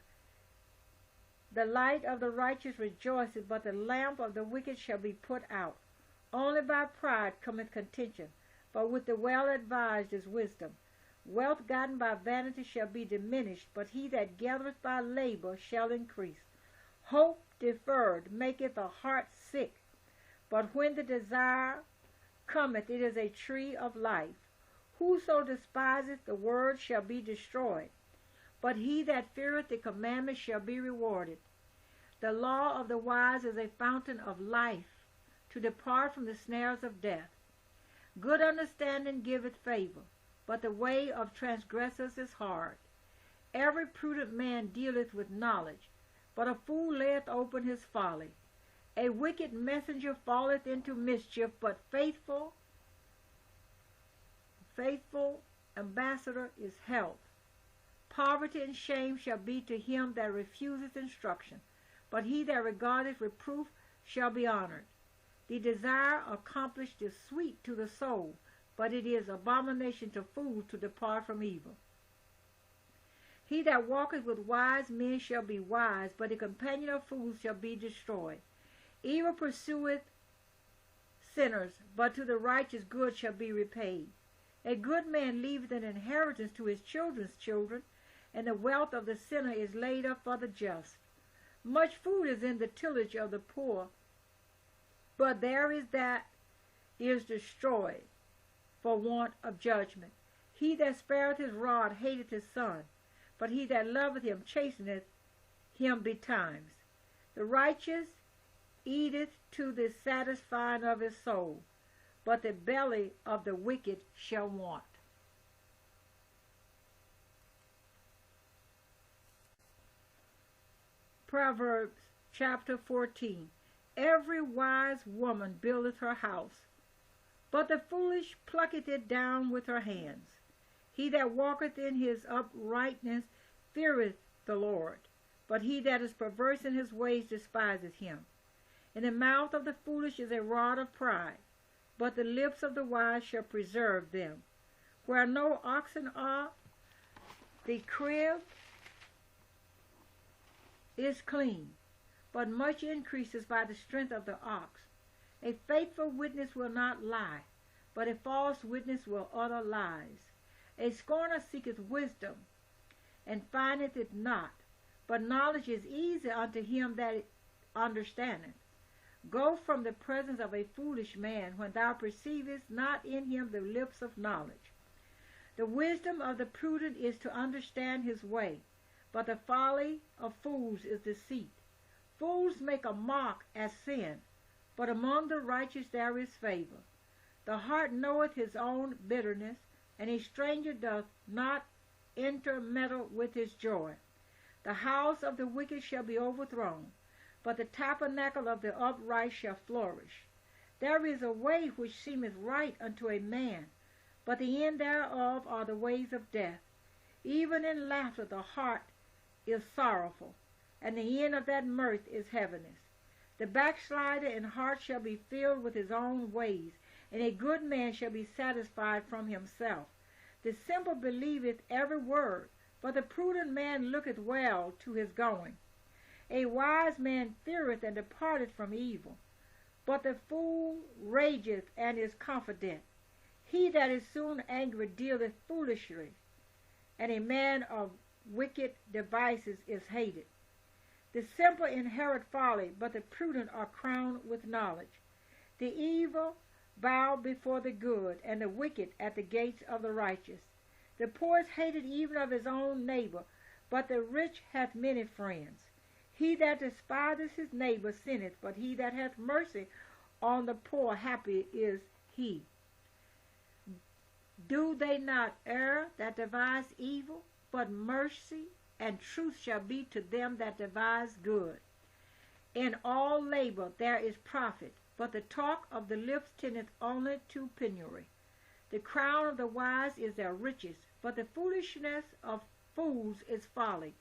The light of the righteous rejoiceth, but the lamp of the wicked shall be put out. Only by pride cometh contention, but with the well-advised is wisdom. Wealth gotten by vanity shall be diminished, but he that gathereth by labor shall increase. Hope deferred maketh the heart sick, but when the desire cometh, it is a tree of life. Whoso despiseth the word shall be destroyed, but he that feareth the commandment shall be rewarded. The law of the wise is a fountain of life, to depart from the snares of death. Good understanding giveth favor, but the way of transgressors is hard. Every prudent man dealeth with knowledge, but a fool layeth open his folly. A wicked messenger falleth into mischief, but faithful ambassador is health. Poverty and shame shall be to him that refuseth instruction, but he that regardeth reproof shall be honored. The desire accomplished is sweet to the soul, but it is abomination to fools to depart from evil. He that walketh with wise men shall be wise, but the companion of fools shall be destroyed. Evil pursueth sinners, but to the righteous good shall be repaid. A good man leaveth an inheritance to his children's children, and the wealth of the sinner is laid up for the just. Much food is in the tillage of the poor, but there is that is destroyed for want of judgment. He that spareth his rod hateth his son, but he that loveth him chasteneth him betimes. The righteous eateth to the satisfying of his soul, but the belly of the wicked shall want. Proverbs chapter 14. Every wise woman buildeth her house, but the foolish plucketh it down with her hands. He that walketh in his uprightness feareth the Lord, but he that is perverse in his ways despiseth him. In the mouth of the foolish is a rod of pride, but the lips of the wise shall preserve them. Where no oxen are, the crib is clean, but much increases by the strength of the ox. A faithful witness will not lie, but a false witness will utter lies. A scorner seeketh wisdom, and findeth it not, but knowledge is easy unto him that understandeth. Go from the presence of a foolish man, when thou perceivest not in him the lips of knowledge. The wisdom of the prudent is to understand his way, but the folly of fools is deceit. Fools make a mock at sin, but among the righteous there is favor. The heart knoweth his own bitterness, and a stranger doth not intermeddle with his joy. The house of the wicked shall be overthrown, but the tabernacle of the upright shall flourish. There is a way which seemeth right unto a man, but the end thereof are the ways of death. Even in laughter the heart is sorrowful, and the end of that mirth is heaviness. The backslider in heart shall be filled with his own ways, and a good man shall be satisfied from himself. The simple believeth every word, but the prudent man looketh well to his going. A wise man feareth and departeth from evil, but the fool rageth and is confident. He that is soon angry dealeth foolishly, and a man of wicked devices is hated. The simple inherit folly, but the prudent are crowned with knowledge. The evil bow before the good, and the wicked at the gates of the righteous. The poor is hated even of his own neighbor, but the rich hath many friends. He that despiseth his neighbor sinneth, but he that hath mercy on the poor, happy is he. Do they not err that devise evil? But mercy and truth shall be to them that devise good. In all labor there is profit, but the talk of the lips tendeth only to penury. The crown of the wise is their riches, but the foolishness of fools is folly.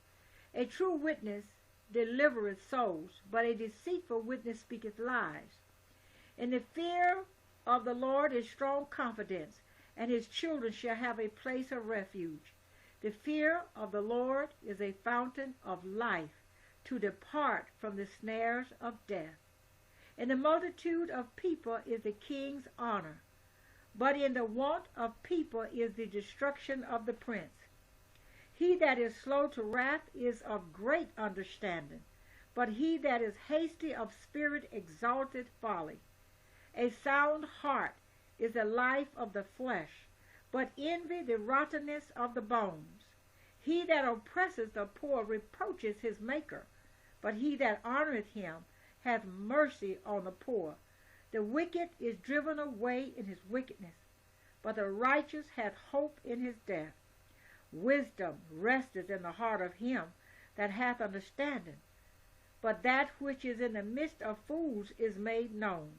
A true witness delivereth souls, but a deceitful witness speaketh lies. In the fear of the Lord is strong confidence, and his children shall have a place of refuge. The fear of the Lord is a fountain of life, to depart from the snares of death. In the multitude of people is the king's honor, but in the want of people is the destruction of the prince. He that is slow to wrath is of great understanding, but he that is hasty of spirit exalteth folly. A sound heart is the life of the flesh, but envy the rottenness of the bones. He that oppresseth the poor reproacheth his Maker, but he that honoreth him hath mercy on the poor. The wicked is driven away in his wickedness, but the righteous hath hope in his death. Wisdom resteth in the heart of him that hath understanding, but that which is in the midst of fools is made known.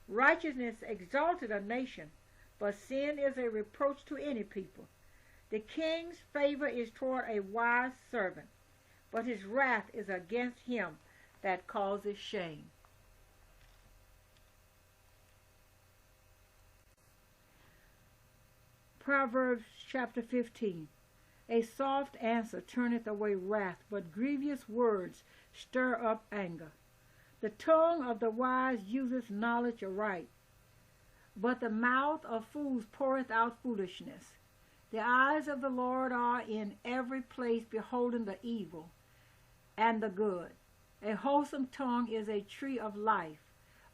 Righteousness exalteth a nation, but sin is a reproach to any people. The king's favor is toward a wise servant, but his wrath is against him that causes shame. Proverbs chapter 15. A soft answer turneth away wrath, but grievous words stir up anger. The tongue of the wise useth knowledge aright, but the mouth of fools poureth out foolishness. The eyes of the Lord are in every place, beholding the evil and the good. A wholesome tongue is a tree of life,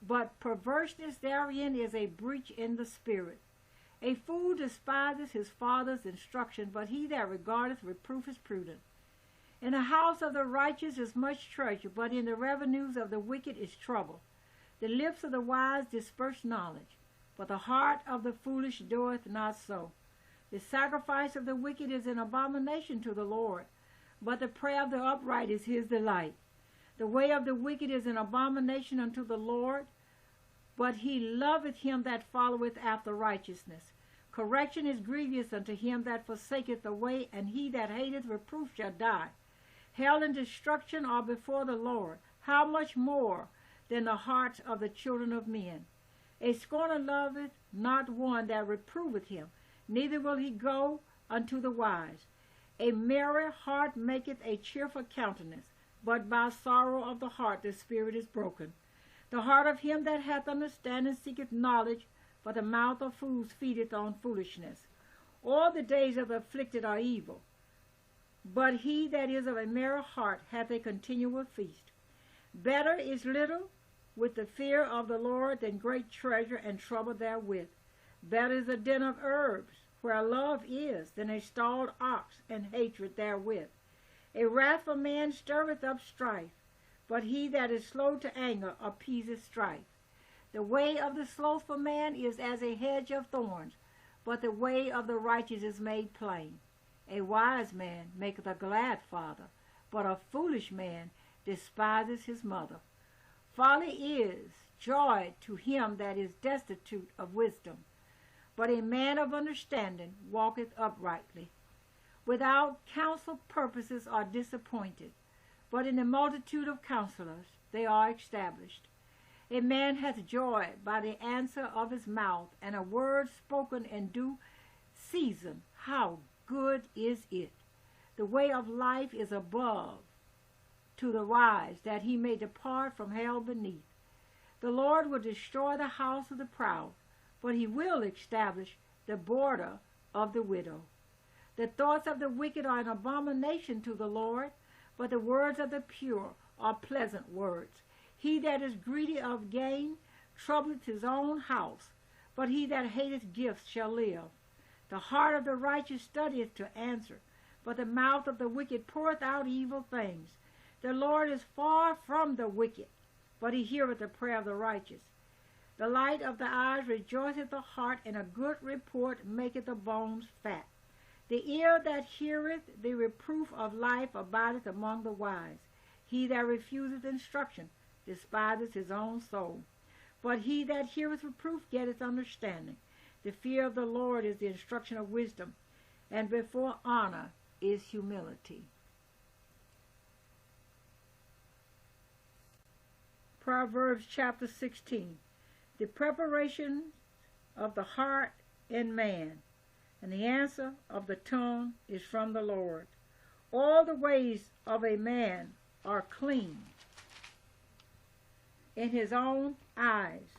but perverseness therein is a breach in the spirit. A fool despiseth his father's instruction, but he that regardeth reproof is prudent. In the house of the righteous is much treasure, but in the revenues of the wicked is trouble. The lips of the wise disperse knowledge, but the heart of the foolish doeth not so. The sacrifice of the wicked is an abomination to the Lord, but the prayer of the upright is his delight. The way of the wicked is an abomination unto the Lord, but he loveth him that followeth after righteousness. Correction is grievous unto him that forsaketh the way, and he that hateth reproof shall die. Hell and destruction are before the Lord. How much more than the hearts of the children of men? A scorner loveth not one that reproveth him, neither will he go unto the wise. A merry heart maketh a cheerful countenance, but by sorrow of the heart the spirit is broken. The heart of him that hath understanding seeketh knowledge, but the mouth of fools feedeth on foolishness. All the days of the afflicted are evil, but he that is of a merry heart hath a continual feast. Better is little with the fear of the Lord than great treasure and trouble therewith. Better is a den of herbs, where love is, than a stalled ox and hatred therewith. A wrathful man stirreth up strife, but he that is slow to anger appeaseth strife. The way of the slothful man is as a hedge of thorns, but the way of the righteous is made plain. A wise man maketh a glad father, but a foolish man despises his mother. Folly is joy to him that is destitute of wisdom, but a man of understanding walketh uprightly. Without counsel purposes are disappointed, but in the multitude of counselors they are established. A man hath joy by the answer of his mouth, and a word spoken in due season, how good is it! The way of life is above to the wise, that he may depart from hell beneath. The Lord will destroy the house of the proud, but he will establish the border of the widow. The thoughts of the wicked are an abomination to the Lord, but the words of the pure are pleasant words. He that is greedy of gain troubleth his own house, but he that hateth gifts shall live. The heart of the righteous studieth to answer, but the mouth of the wicked poureth out evil things. The Lord is far from the wicked, but he heareth the prayer of the righteous. The light of the eyes rejoiceth the heart, and a good report maketh the bones fat. The ear that heareth the reproof of life abideth among the wise. He that refuseth instruction despiseth his own soul, but he that heareth reproof getteth understanding. The fear of the Lord is the instruction of wisdom, and before honor is humility. Proverbs chapter 16. The preparation of the heart in man, and the answer of the tongue is from the Lord. All the ways of a man are clean in his own eyes,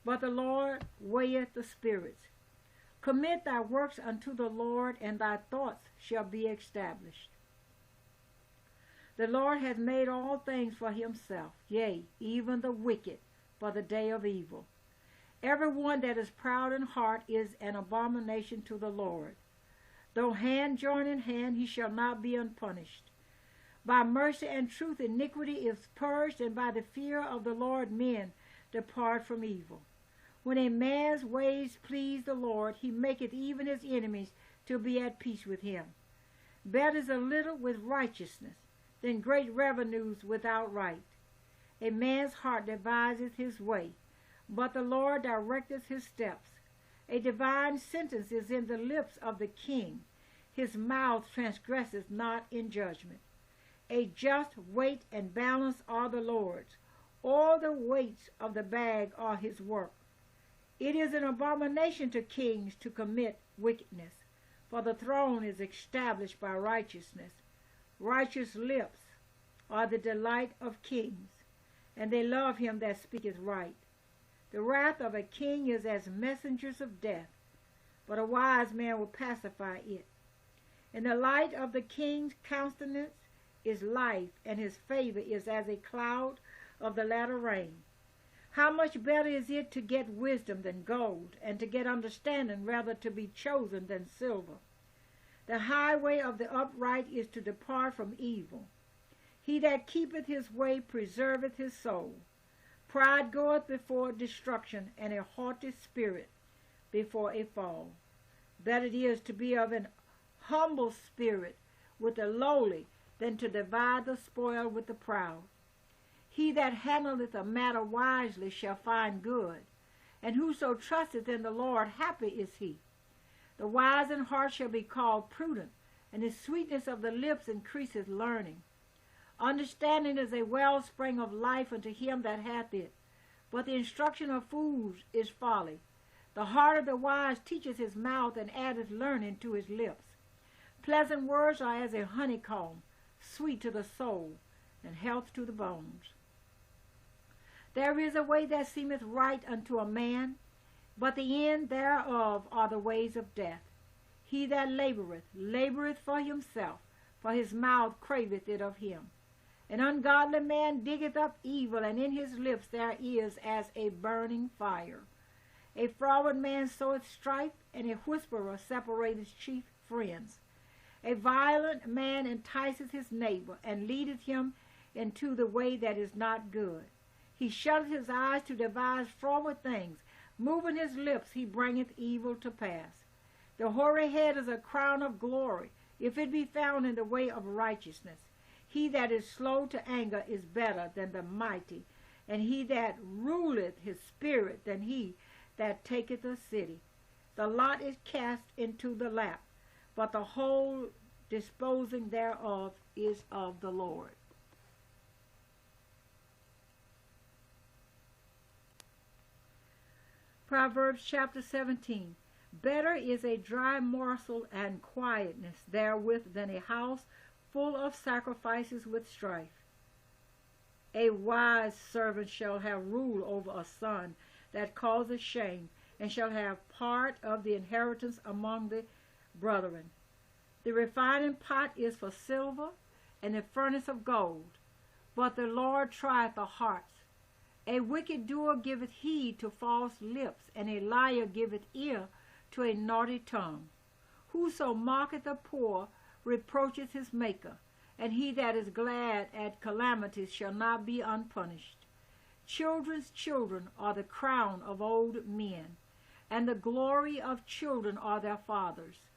but the Lord weigheth the spirits. Commit thy works unto the Lord, and thy thoughts shall be established. The Lord hath made all things for himself, yea, even the wicked for the day of evil. Every one that is proud in heart is an abomination to the Lord. Though hand join in hand, he shall not be unpunished. By mercy and truth iniquity is purged, and by the fear of the Lord men depart from evil. When a man's ways please the Lord, he maketh even his enemies to be at peace with him. Better is a little with righteousness than great revenues without right. A man's heart deviseth his way, but the Lord directeth his steps. A divine sentence is in the lips of the king. His mouth transgresseth not in judgment. A just weight and balance are the Lord's. All the weights of the bag are his work. It is an abomination to kings to commit wickedness, for the throne is established by righteousness. Righteous lips are the delight of kings, and they love him that speaketh right. The wrath of a king is as messengers of death, but a wise man will pacify it. In the light of the king's countenance is life, and his favor is as a cloud of the latter rain. How much better is it to get wisdom than gold, and to get understanding rather to be chosen than silver? The highway of the upright is to depart from evil. He that keepeth his way preserveth his soul. Pride goeth before destruction, and a haughty spirit before a fall. Better it is to be of an humble spirit with the lowly than to divide the spoil with the proud. He that handleth a matter wisely shall find good, and whoso trusteth in the Lord, happy is he. The wise in heart shall be called prudent, and the sweetness of the lips increaseth learning. Understanding is a wellspring of life unto him that hath it, but the instruction of fools is folly. The heart of the wise teacheth his mouth, and addeth learning to his lips. Pleasant words are as a honeycomb, sweet to the soul, and health to the bones. There is a way that seemeth right unto a man, but the end thereof are the ways of death. He that laboureth for himself, for his mouth craveth it of him. An ungodly man diggeth up evil, and in his lips there is as a burning fire. A froward man soweth strife, and a whisperer separateth chief friends. A violent man enticeth his neighbor, and leadeth him into the way that is not good. He shutteth his eyes to devise froward things. Moving his lips, he bringeth evil to pass. The hoary head is a crown of glory, if it be found in the way of righteousness. He that is slow to anger is better than the mighty, and he that ruleth his spirit than he that taketh a city. The lot is cast into the lap, but the whole disposing thereof is of the Lord. Proverbs chapter 17. Better is a dry morsel and quietness therewith than a house full of sacrifices with strife. A wise servant shall have rule over a son that causeth shame, and shall have part of the inheritance among the brethren. The refining pot is for silver, and the furnace of gold, but the Lord trieth the hearts. A wicked doer giveth heed to false lips, and a liar giveth ear to a naughty tongue. Whoso mocketh the poor reproacheth his Maker, and he that is glad at calamities shall not be unpunished. Children's children are the crown of old men, and the glory of children are their fathers.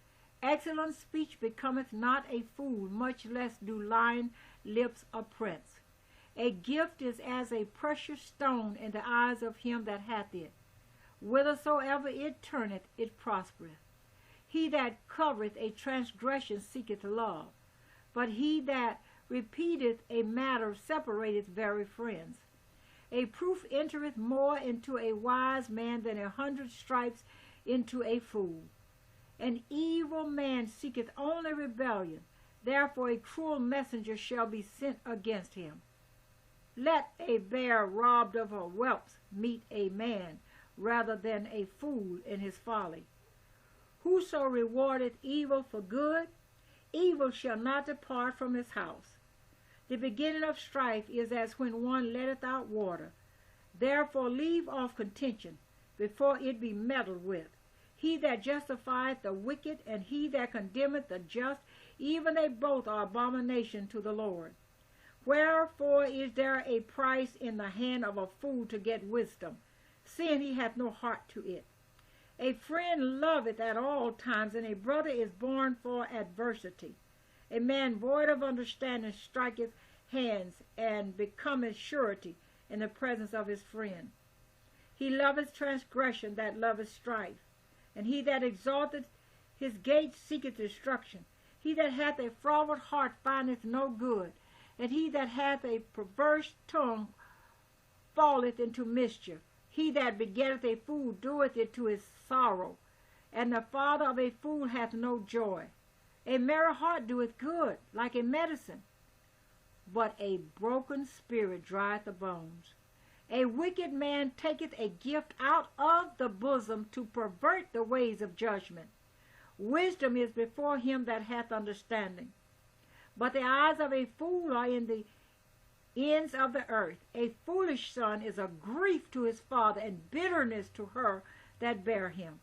Excellent speech becometh not a fool, much less do lying lips a prince. A gift is as a precious stone in the eyes of him that hath it. Whithersoever it turneth, it prospereth. He that covereth a transgression seeketh love, but he that repeateth a matter separateth very friends. A proof entereth more into a wise man than 100 stripes into a fool. An evil man seeketh only rebellion, therefore a cruel messenger shall be sent against him. Let a bear robbed of her whelps meet a man, rather than a fool in his folly. Whoso rewardeth evil for good, evil shall not depart from his house. The beginning of strife is as when one letteth out water. Therefore leave off contention, before it be meddled with. He that justifieth the wicked, and he that condemneth the just, even they both are abomination to the Lord. Wherefore is there a price in the hand of a fool to get wisdom, seeing he hath no heart to it? A friend loveth at all times, and a brother is born for adversity. A man void of understanding striketh hands, and becometh surety in the presence of his friend. He loveth transgression that loveth strife, and he that exalteth his gate seeketh destruction. He that hath a froward heart findeth no good, and he that hath a perverse tongue falleth into mischief. He that begetteth a fool doeth it to his sorrow, and the father of a fool hath no joy. A merry heart doeth good, like a medicine, but a broken spirit drieth the bones. A wicked man taketh a gift out of the bosom to pervert the ways of judgment. Wisdom is before him that hath understanding. But the eyes of a fool are in the ends of the earth. A foolish son is a grief to his father, and bitterness to her that bare him.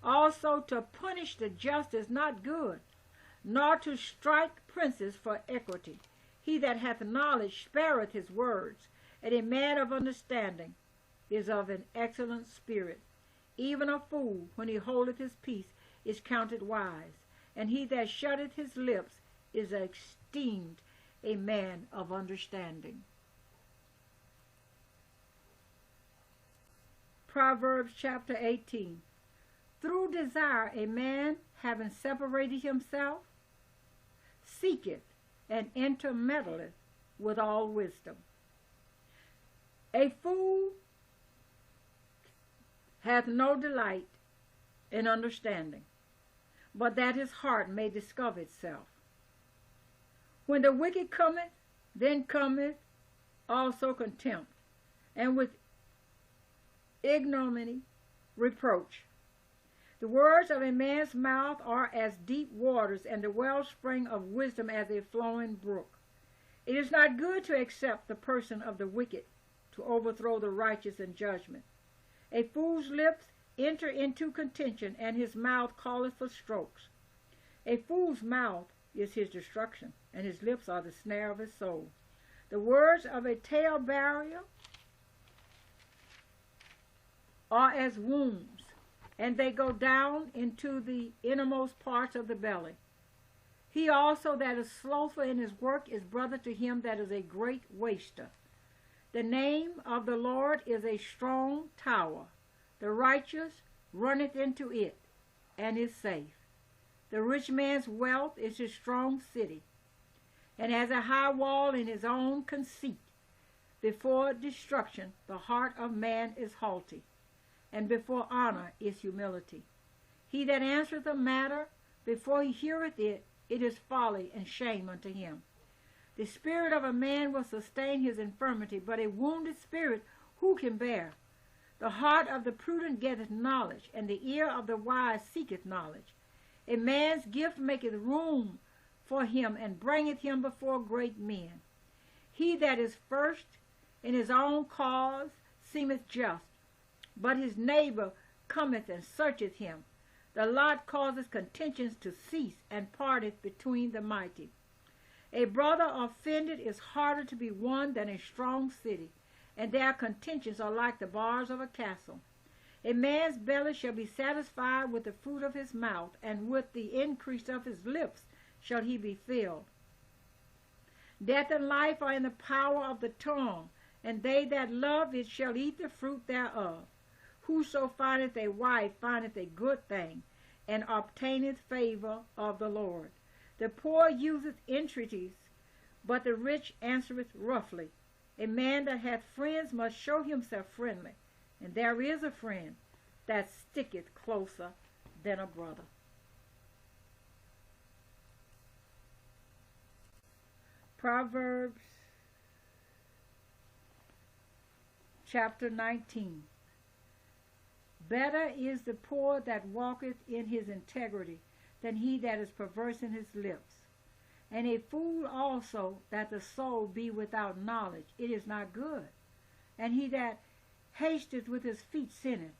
Also to punish the just is not good, nor to strike princes for equity. He that hath knowledge spareth his words, and a man of understanding is of an excellent spirit. Even a fool, when he holdeth his peace, is counted wise, and he that shutteth his lips is esteemed a man of understanding. Proverbs chapter 18. Through desire a man, having separated himself, seeketh and intermeddleth with all wisdom. A fool hath no delight in understanding, but that his heart may discover itself. When the wicked cometh, then cometh also contempt, and with ignominy reproach. The words of a man's mouth are as deep waters, and the wellspring of wisdom as a flowing brook. It is not good to accept the person of the wicked, to overthrow the righteous in judgment. A fool's lips enter into contention, and his mouth calleth for strokes. A fool's mouth is his destruction, and his lips are the snare of his soul. The words of a talebearer are as wounds, and they go down into the innermost parts of the belly. He also that is slothful in his work is brother to him that is a great waster. The name of the Lord is a strong tower. The righteous runneth into it, and is safe. The rich man's wealth is his strong city, and has a high wall in his own conceit. Before destruction the heart of man is haughty, and before honor is humility. He that answereth a matter before he heareth it, it is folly and shame unto him. The spirit of a man will sustain his infirmity, but a wounded spirit who can bear? The heart of the prudent getteth knowledge, and the ear of the wise seeketh knowledge. A man's gift maketh room for him, and bringeth him before great men. He that is first in his own cause seemeth just, but his neighbor cometh and searcheth him. The lot causeth contentions to cease, and parteth between the mighty. A brother offended is harder to be won than a strong city, and their contentions are like the bars of a castle. A man's belly shall be satisfied with the fruit of his mouth, and with the increase of his lips shall he be filled. Death and life are in the power of the tongue, and they that love it shall eat the fruit thereof. Whoso findeth a wife findeth a good thing, and obtaineth favor of the Lord. The poor useth entreaties, but the rich answereth roughly. A man that hath friends must show himself friendly, and there is a friend that sticketh closer than a brother. Proverbs chapter 19. Better is the poor that walketh in his integrity than he that is perverse in his lips. And a fool also that the soul be without knowledge, it is not good. And he that hasteth with his feet sinneth.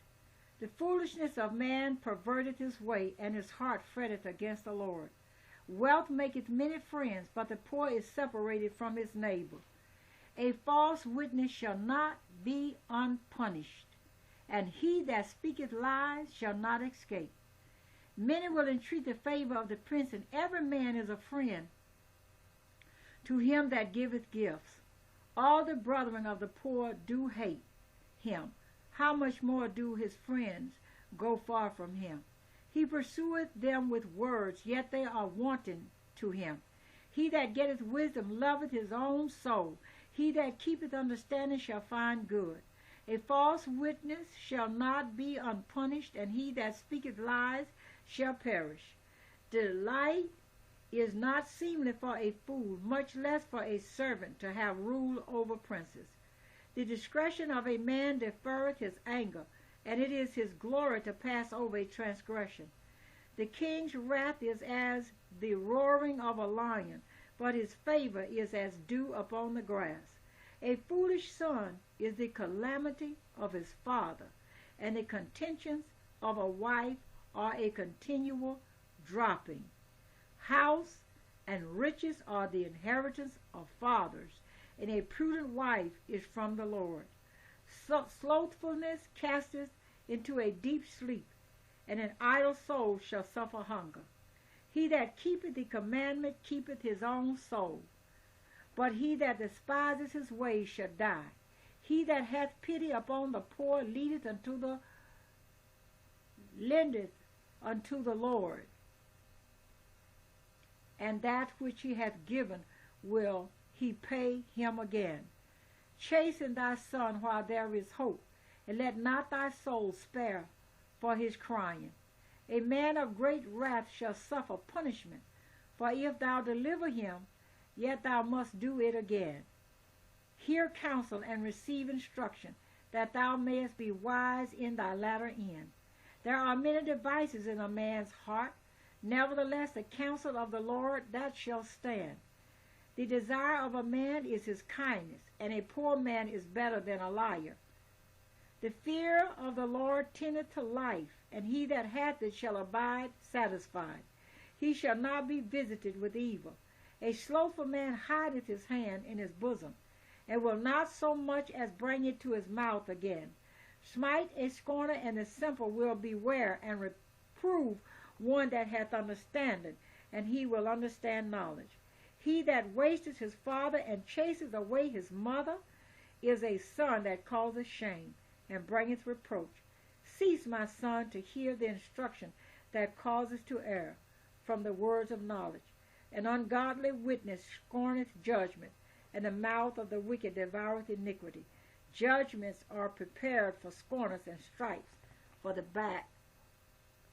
The foolishness of man perverteth his way, and his heart fretteth against the Lord. Wealth maketh many friends, but the poor is separated from his neighbor. A false witness shall not be unpunished, and he that speaketh lies shall not escape. Many will entreat the favor of the prince, and every man is a friend to him that giveth gifts. All the brethren of the poor do hate him. How much more do his friends go far from him? He pursueth them with words, yet they are wanting to him. He that getteth wisdom loveth his own soul. He that keepeth understanding shall find good. A false witness shall not be unpunished, and he that speaketh lies shall perish. Delight is not seemly for a fool, much less for a servant to have rule over princes. The discretion of a man deferreth his anger, and it is his glory to pass over a transgression. The king's wrath is as the roaring of a lion, but his favor is as dew upon the grass. A foolish son is the calamity of his father, and the contentions of a wife are a continual dropping. House and riches are the inheritance of fathers, and a prudent wife is from the Lord. Slothfulness casteth into a deep sleep, and an idle soul shall suffer hunger. He that keepeth the commandment keepeth his own soul, but he that despiseth his ways shall die. He that hath pity upon the poor lendeth unto the Lord, and that which he hath given will he pay him again. Chasten thy son while there is hope, and let not thy soul spare for his crying. A man of great wrath shall suffer punishment, for if thou deliver him, yet thou must do it again. Hear counsel and receive instruction, that thou mayest be wise in thy latter end. There are many devices in a man's heart, nevertheless the counsel of the Lord that shall stand. The desire of a man is his kindness, and a poor man is better than a liar. The fear of the Lord tendeth to life, and he that hath it shall abide satisfied. He shall not be visited with evil. A slothful man hideth his hand in his bosom, and will not so much as bring it to his mouth again. Smite a scorner, and the simple will beware, and reprove one that hath understanding, and he will understand knowledge. He that wasteth his father and chaseth away his mother is a son that causeth shame, and bringeth reproach. Cease, my son, to hear the instruction that causeth to err from the words of knowledge. An ungodly witness scorneth judgment, and the mouth of the wicked devoureth iniquity. Judgments are prepared for scorners, and stripes for the back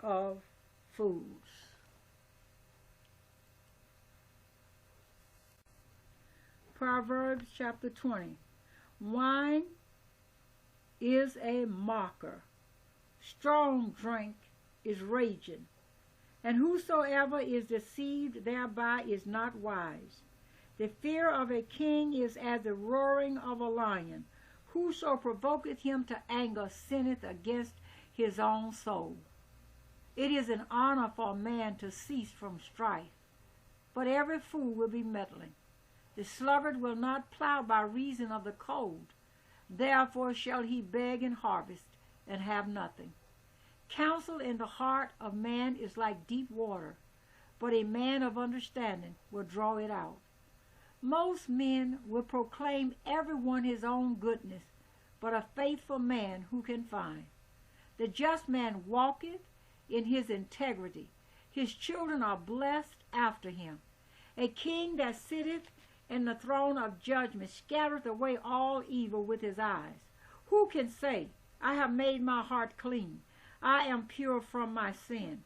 of fools. Proverbs chapter 20. Wine is a mocker. Strong drink is raging, and whosoever is deceived thereby is not wise. The fear of a king is as the roaring of a lion. Whoso provoketh him to anger sinneth against his own soul. It is an honor for a man to cease from strife, but every fool will be meddling. The sluggard will not plow by reason of the cold. Therefore shall he beg in harvest, and have nothing. Counsel in the heart of man is like deep water, but a man of understanding will draw it out. Most men will proclaim every one his own goodness, but a faithful man who can find? The just man walketh in his integrity. His children are blessed after him. A king that sitteth in the throne of judgment scattereth away all evil with his eyes. Who can say, I have made my heart clean, I am pure from my sin?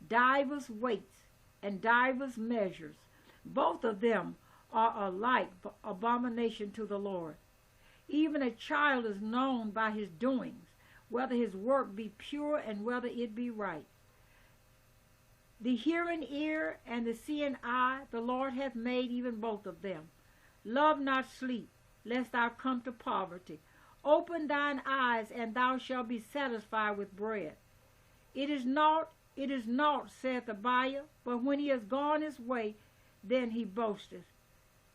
Divers weights and divers measures, both of them are alike abomination to the Lord. Even a child is known by his doings, whether his work be pure and whether it be right. The hearing ear and the seeing eye, the Lord hath made even both of them. Love not sleep, lest thou come to poverty. Open thine eyes, and thou shalt be satisfied with bread. It is naught, saith the buyer, but when he is gone his way, then he boasteth.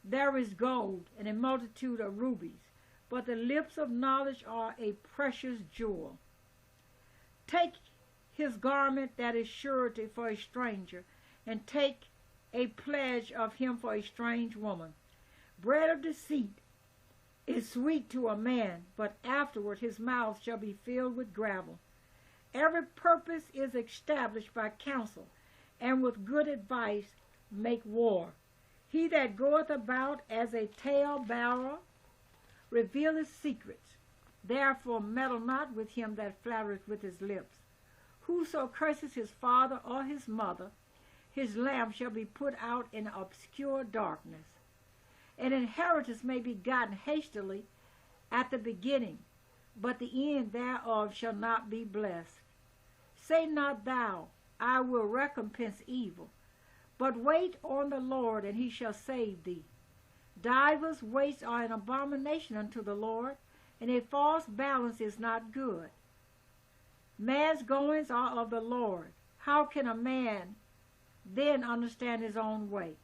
There is gold and a multitude of rubies, but the lips of knowledge are a precious jewel. Take his garment that is surety for a stranger, and take a pledge of him for a strange woman. Bread of deceit is sweet to a man, but afterward his mouth shall be filled with gravel. Every purpose is established by counsel, and with good advice make war. He that goeth about as a tale-bearer revealeth secrets. Therefore meddle not with him that flattereth with his lips. Whoso curses his father or his mother, his lamp shall be put out in obscure darkness. An inheritance may be gotten hastily at the beginning, but the end thereof shall not be blessed. Say not thou, I will recompense evil, but wait on the Lord, and he shall save thee. Divers weights are an abomination unto the Lord, and a false balance is not good. Man's goings are of the Lord. How can a man then understand his own way?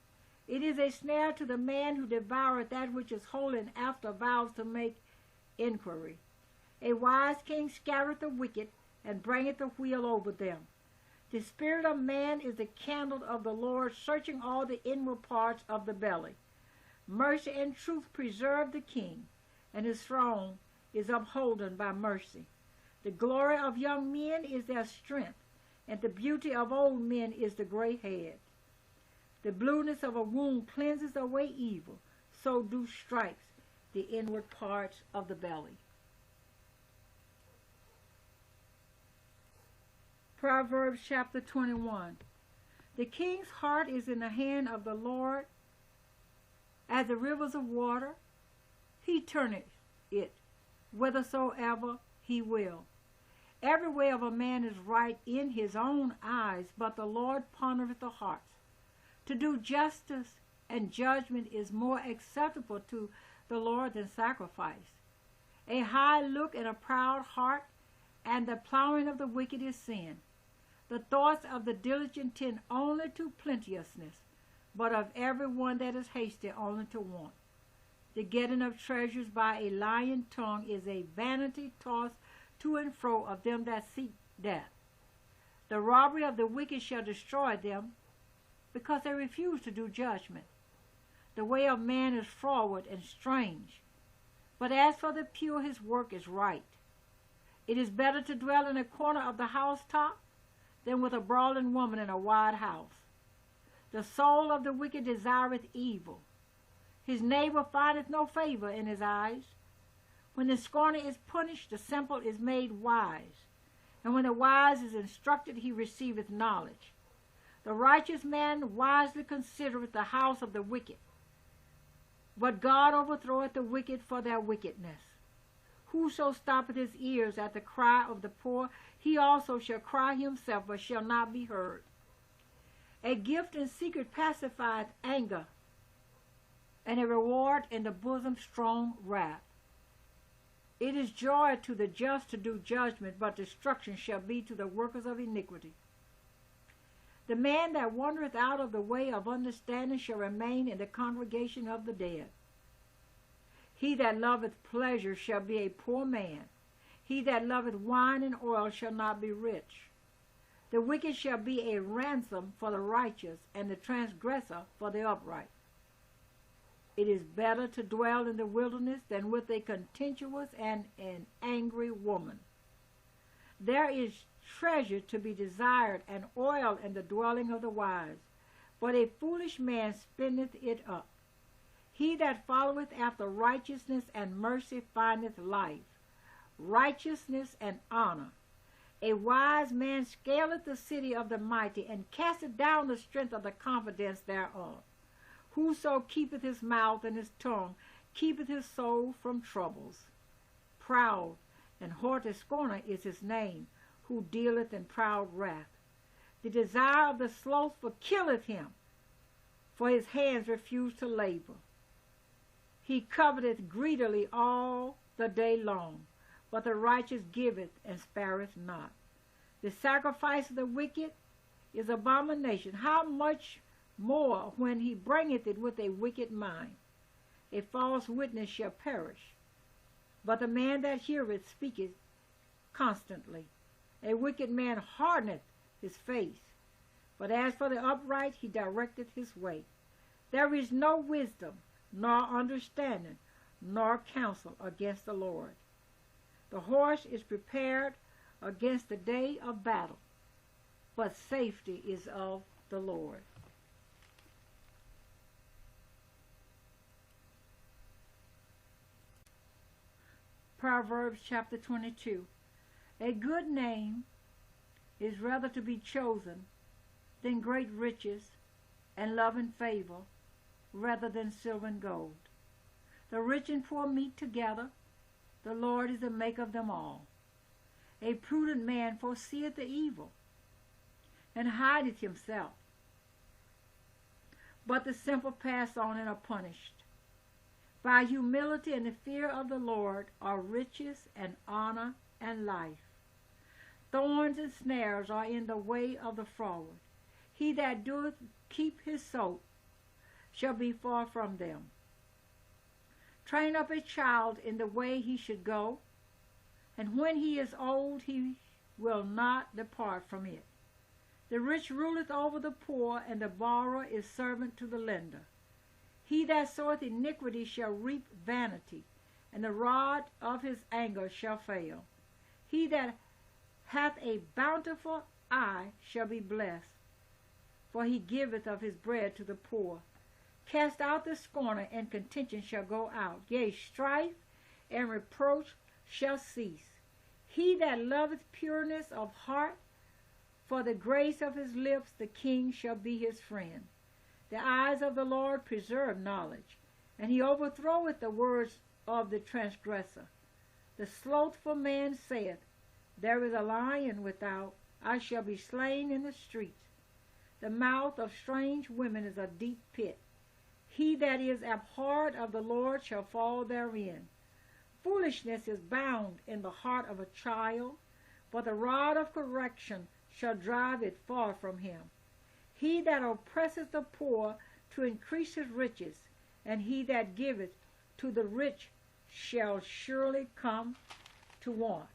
It is a snare to the man who devoureth that which is holy, and after vows to make inquiry. A wise king scattereth the wicked, and bringeth the wheel over them. The spirit of man is the candle of the Lord, searching all the inward parts of the belly. Mercy and truth preserve the king, and his throne is upholden by mercy. The glory of young men is their strength, and the beauty of old men is the gray head. The blueness of a wound cleanses away evil, so do stripes the inward parts of the belly. Proverbs chapter 21. The king's heart is in the hand of the Lord, as the rivers of water. He turneth it whithersoever he will. Every way of a man is right in his own eyes, but the Lord pondereth the hearts. To do justice and judgment is more acceptable to the Lord than sacrifice. A high look and a proud heart, and the plowing of the wicked is sin. The thoughts of the diligent tend only to plenteousness, but of every one that is hasty only to want. The getting of treasures by a lying tongue is a vanity tossed to and fro of them that seek death. The robbery of the wicked shall destroy them, because they refuse to do judgment. The way of man is froward and strange, but as for the pure, his work is right. It is better to dwell in a corner of the housetop than with a brawling woman in a wide house. The soul of the wicked desireth evil. His neighbor findeth no favor in his eyes. When the scorner is punished, the simple is made wise. And when the wise is instructed, he receiveth knowledge. The righteous man wisely considereth the house of the wicked, but God overthroweth the wicked for their wickedness. Whoso stoppeth his ears at the cry of the poor, he also shall cry himself, but shall not be heard. A gift in secret pacifieth anger, and a reward in the bosom strong wrath. It is joy to the just to do judgment, but destruction shall be to the workers of iniquity. The man that wandereth out of the way of understanding shall remain in the congregation of the dead. He that loveth pleasure shall be a poor man. He that loveth wine and oil shall not be rich. The wicked shall be a ransom for the righteous, and the transgressor for the upright. It is better to dwell in the wilderness than with a contentious and an angry woman. There is treasure to be desired, and oil in the dwelling of the wise, but a foolish man spendeth it up. He that followeth after righteousness and mercy findeth life, righteousness and honor. A wise man scaleth the city of the mighty, and casteth down the strength of the confidence thereof. Whoso keepeth his mouth and his tongue keepeth his soul from troubles. Proud and haughty scorner is his name, who dealeth in proud wrath. The desire of the slothful killeth him, for his hands refuse to labor. He coveteth greedily all the day long, but the righteous giveth and spareth not. The sacrifice of the wicked is abomination. How much more when he bringeth it with a wicked mind? A false witness shall perish, but the man that heareth speaketh constantly. A wicked man hardeneth his face, but as for the upright, he directeth his way. There is no wisdom, nor understanding, nor counsel against the Lord. The horse is prepared against the day of battle, but safety is of the Lord. Proverbs chapter 22. A good name is rather to be chosen than great riches, and love and favor rather than silver and gold. The rich and poor meet together. The Lord is the maker of them all. A prudent man foreseeth the evil, and hideth himself. But the simple pass on and are punished. By humility and the fear of the Lord are riches and honor and life. Thorns and snares are in the way of the froward. He that doeth keep his soul shall be far from them. Train up a child in the way he should go, and when he is old he will not depart from it. The rich ruleth over the poor, and the borrower is servant to the lender. He that soweth iniquity shall reap vanity, and the rod of his anger shall fail. He that hath a bountiful eye shall be blessed, for he giveth of his bread to the poor. Cast out the scorner, and contention shall go out. Yea, strife and reproach shall cease. He that loveth pureness of heart, for the grace of his lips the king shall be his friend. The eyes of the Lord preserve knowledge, and he overthroweth the words of the transgressor. The slothful man saith, There is a lion without, I shall be slain in the streets. The mouth of strange women is a deep pit. He that is abhorred of the Lord shall fall therein. Foolishness is bound in the heart of a child, but the rod of correction shall drive it far from him. He that oppresseth the poor to increase his riches, and he that giveth to the rich shall surely come to want.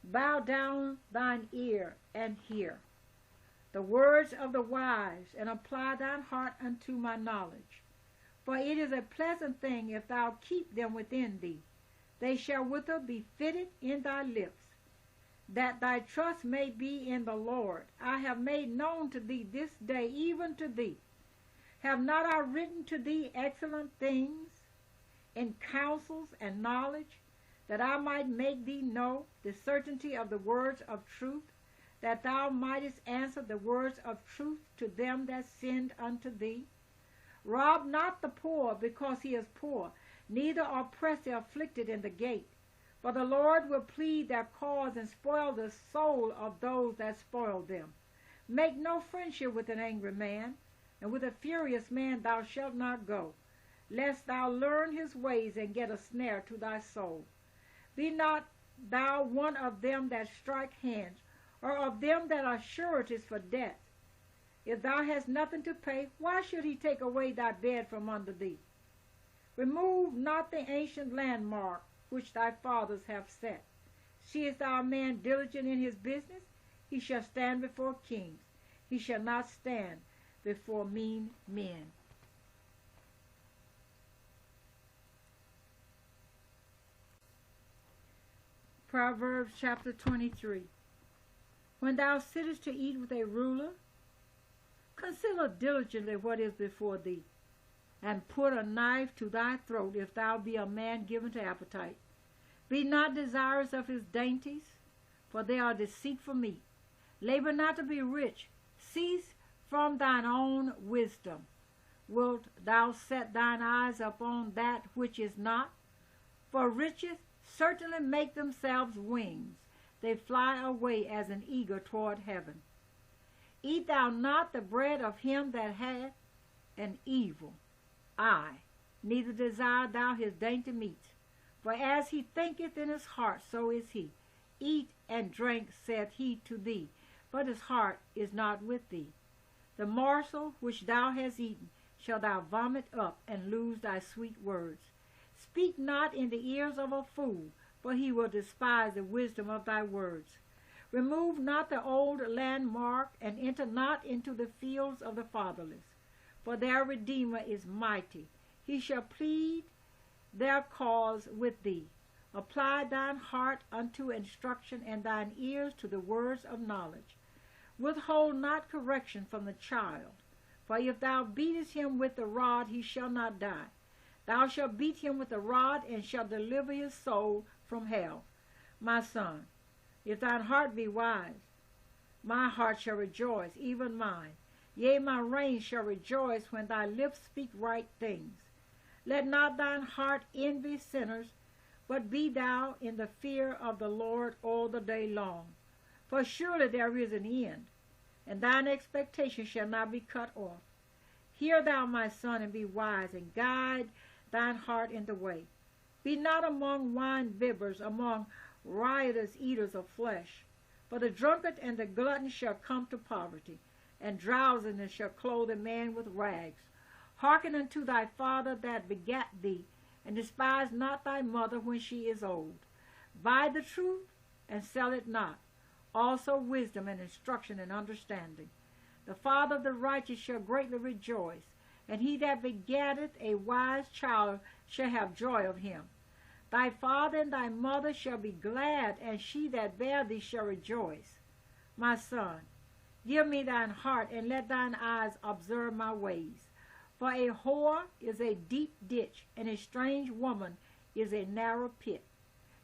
Bow down thine ear and hear the words of the wise, and apply thine heart unto my knowledge. For it is a pleasant thing if thou keep them within thee. They shall withal be fitted in thy lips, that thy trust may be in the Lord. I have made known to thee this day, even to thee. Have not I written to thee excellent things in counsels and knowledge, that I might make thee know the certainty of the words of truth, that thou mightest answer the words of truth to them that send unto thee? Rob not the poor because he is poor, neither oppress the afflicted in the gate. For the Lord will plead their cause and spoil the soul of those that spoil them. Make no friendship with an angry man, and with a furious man thou shalt not go, lest thou learn his ways and get a snare to thy soul. Be not thou one of them that strike hands, or of them that are sureties for debt. If thou hast nothing to pay, why should he take away thy bed from under thee? Remove not the ancient landmark which thy fathers have set. Seest thou a man diligent in his business? He shall stand before kings. He shall not stand before mean men. Proverbs chapter 23. When thou sittest to eat with a ruler, consider diligently what is before thee, and put a knife to thy throat if thou be a man given to appetite. Be not desirous of his dainties, for they are deceitful meat. Labor not to be rich. Cease from thine own wisdom. Wilt thou set thine eyes upon that which is not? For riches certainly make themselves wings. They fly away as an eagle toward heaven. Eat thou not the bread of him that hath an evil eye, neither desire thou his dainty meats. For as he thinketh in his heart, so is he. Eat and drink, saith he to thee, but his heart is not with thee. The morsel which thou hast eaten shalt thou vomit up, and lose thy sweet words. Speak not in the ears of a fool, for he will despise the wisdom of thy words. Remove not the old landmark, and enter not into the fields of the fatherless. For their Redeemer is mighty. He shall plead their cause with thee. Apply thine heart unto instruction, and thine ears to the words of knowledge. Withhold not correction from the child, for if thou beatest him with the rod, he shall not die. Thou shalt beat him with a rod, and shalt deliver his soul from hell. My son, if thine heart be wise, my heart shall rejoice, even mine. Yea, my reins shall rejoice when thy lips speak right things. Let not thine heart envy sinners, but be thou in the fear of the Lord all the day long. For surely there is an end, and thine expectation shall not be cut off. Hear thou, my son, and be wise, and guide thine heart in the way. Be not among wine bibbers, among riotous eaters of flesh. For the drunkard and the glutton shall come to poverty, and drowsiness shall clothe a man with rags. Hearken unto thy father that begat thee, and despise not thy mother when she is old. Buy the truth, and sell it not, also wisdom and instruction and understanding. The father of the righteous shall greatly rejoice, and he that begetteth a wise child shall have joy of him. Thy father and thy mother shall be glad, and she that bare thee shall rejoice. My son, give me thine heart, and let thine eyes observe my ways. For a whore is a deep ditch, and a strange woman is a narrow pit.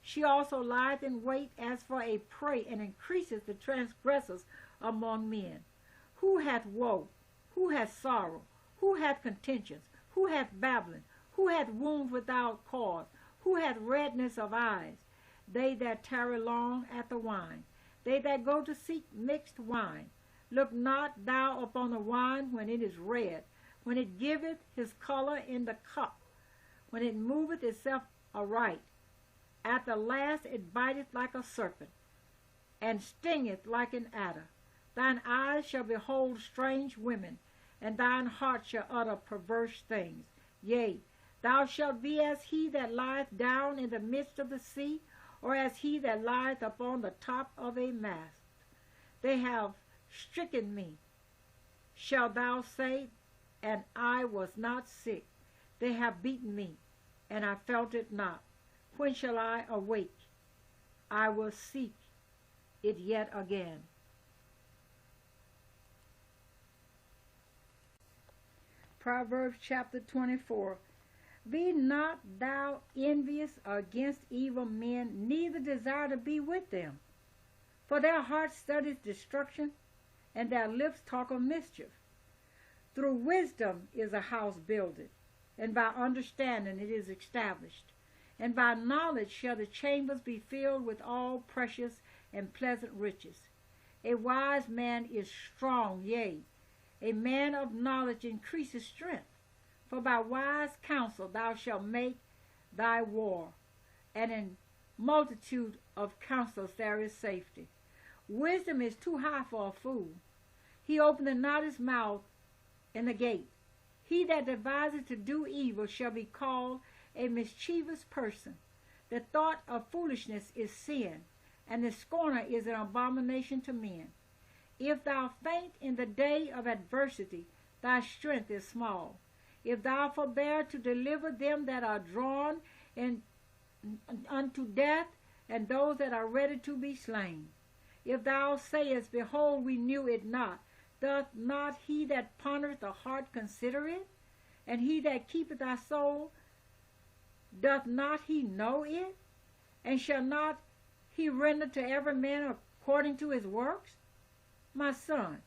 She also lieth in wait as for a prey, and increaseth the transgressors among men. Who hath woe? Who hath sorrow? Who hath contentions? Who hath babbling? Who hath wounds without cause? Who hath redness of eyes? They that tarry long at the wine, they that go to seek mixed wine. Look not thou upon the wine when it is red, when it giveth his color in the cup, when it moveth itself aright. At the last it biteth like a serpent, and stingeth like an adder. Thine eyes shall behold strange women, and thine heart shall utter perverse things. Yea, thou shalt be as he that lieth down in the midst of the sea, or as he that lieth upon the top of a mast. They have stricken me, shalt thou say, and I was not sick. They have beaten me, and I felt it not. When shall I awake? I will seek it yet again. Proverbs chapter 24. Be not thou envious against evil men, neither desire to be with them. For their heart studies destruction, and their lips talk of mischief. Through wisdom is a house builded, and by understanding it is established. And by knowledge shall the chambers be filled with all precious and pleasant riches. A wise man is strong, yea, a man of knowledge increases strength. For by wise counsel thou shalt make thy war, and in multitude of counsels there is safety. Wisdom is too high for a fool. He openeth not his mouth in the gate. He that deviseth to do evil shall be called a mischievous person. The thought of foolishness is sin, and the scorner is an abomination to men. If thou faint in the day of adversity, thy strength is small. If thou forbear to deliver them that are drawn unto death, and those that are ready to be slain. If thou sayest, Behold, we knew it not, doth not he that pondereth the heart consider it? And he that keepeth thy soul, doth not he know it? And shall not he render to every man according to his works? My son,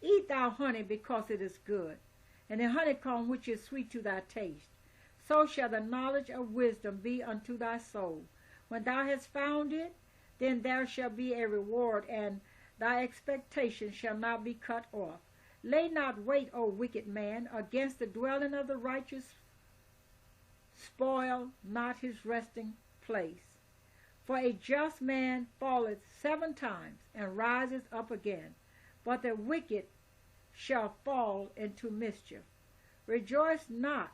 eat thou honey because it is good, and the honeycomb which is sweet to thy taste. So shall the knowledge of wisdom be unto thy soul. When thou hast found it, then there shall be a reward, and thy expectation shall not be cut off. Lay not wait, O wicked man, against the dwelling of the righteous. Spoil not his resting place. For a just man falleth 7 times, and riseth up again, but the wicked shall fall into mischief. Rejoice not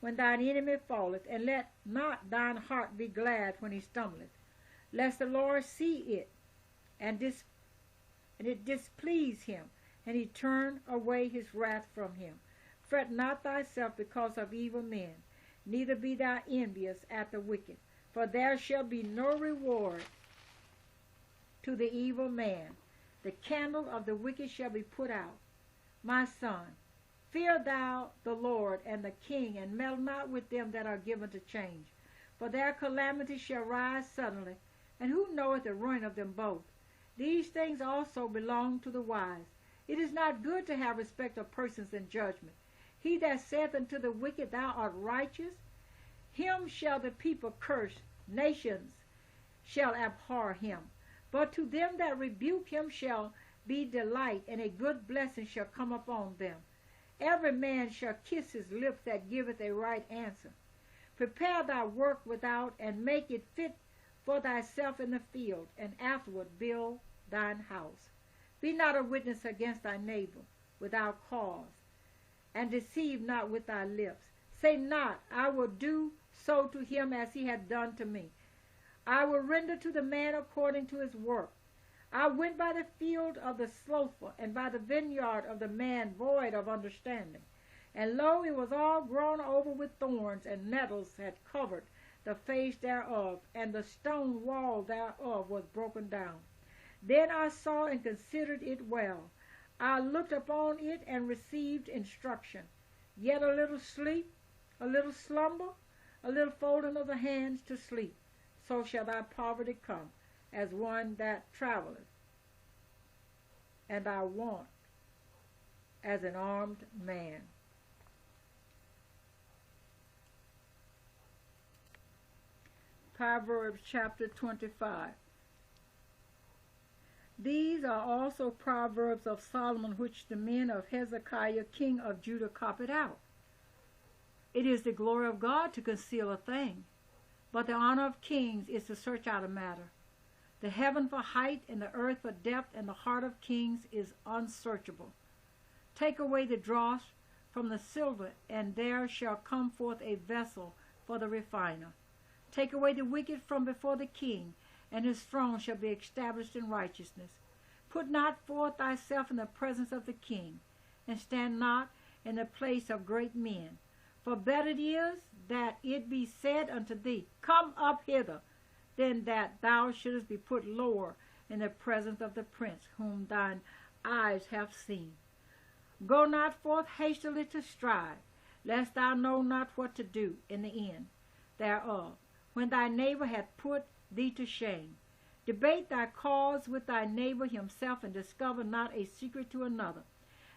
when thine enemy falleth, and let not thine heart be glad when he stumbleth, lest the Lord see it, and it displease him, and he turn away his wrath from him. Fret not thyself because of evil men, neither be thou envious at the wicked, for there shall be no reward to the evil man. The candle of the wicked shall be put out. My son, Fear thou the Lord and the king, and meddle not with them that are given to change. For their calamity shall rise suddenly, and who knoweth the ruin of them both? These things also belong to the wise. It is not good to have respect of persons in judgment. He that saith unto the wicked, Thou art righteous, him shall the people curse, nations shall abhor him. But to them that rebuke him shall be delight, and a good blessing shall come upon them. Every man shall kiss his lips that giveth a right answer. Prepare thy work without, and make it fit for thyself in the field, and afterward build thine house. Be not a witness against thy neighbor without cause, and deceive not with thy lips. Say not, I will do so to him as he hath done to me. I will render to the man according to his work. I went by the field of the slothful, and by the vineyard of the man void of understanding. And lo, it was all grown over with thorns, and nettles had covered the face thereof, and the stone wall thereof was broken down. Then I saw and considered it well. I looked upon it and received instruction. Yet a little sleep, a little slumber, a little folding of the hands to sleep. So shall thy poverty come, as one that travelleth, and thy want as an armed man. Proverbs chapter 25. These are also proverbs of Solomon, which the men of Hezekiah king of Judah copied out. It is the glory of God to conceal a thing, but the honor of kings is to search out a matter. The heaven for height, and the earth for depth, and the heart of kings is unsearchable. Take away the dross from the silver, and there shall come forth a vessel for the refiner. Take away the wicked from before the king, and his throne shall be established in righteousness. Put not forth thyself in the presence of the king, and stand not in the place of great men. For better it is that it be said unto thee, Come up hither, than that thou shouldest be put lower in the presence of the prince, whom thine eyes have seen. Go not forth hastily to strive, lest thou know not what to do in the end thereof, when thy neighbor hath put thee to shame. Debate thy cause with thy neighbor himself, and discover not a secret to another,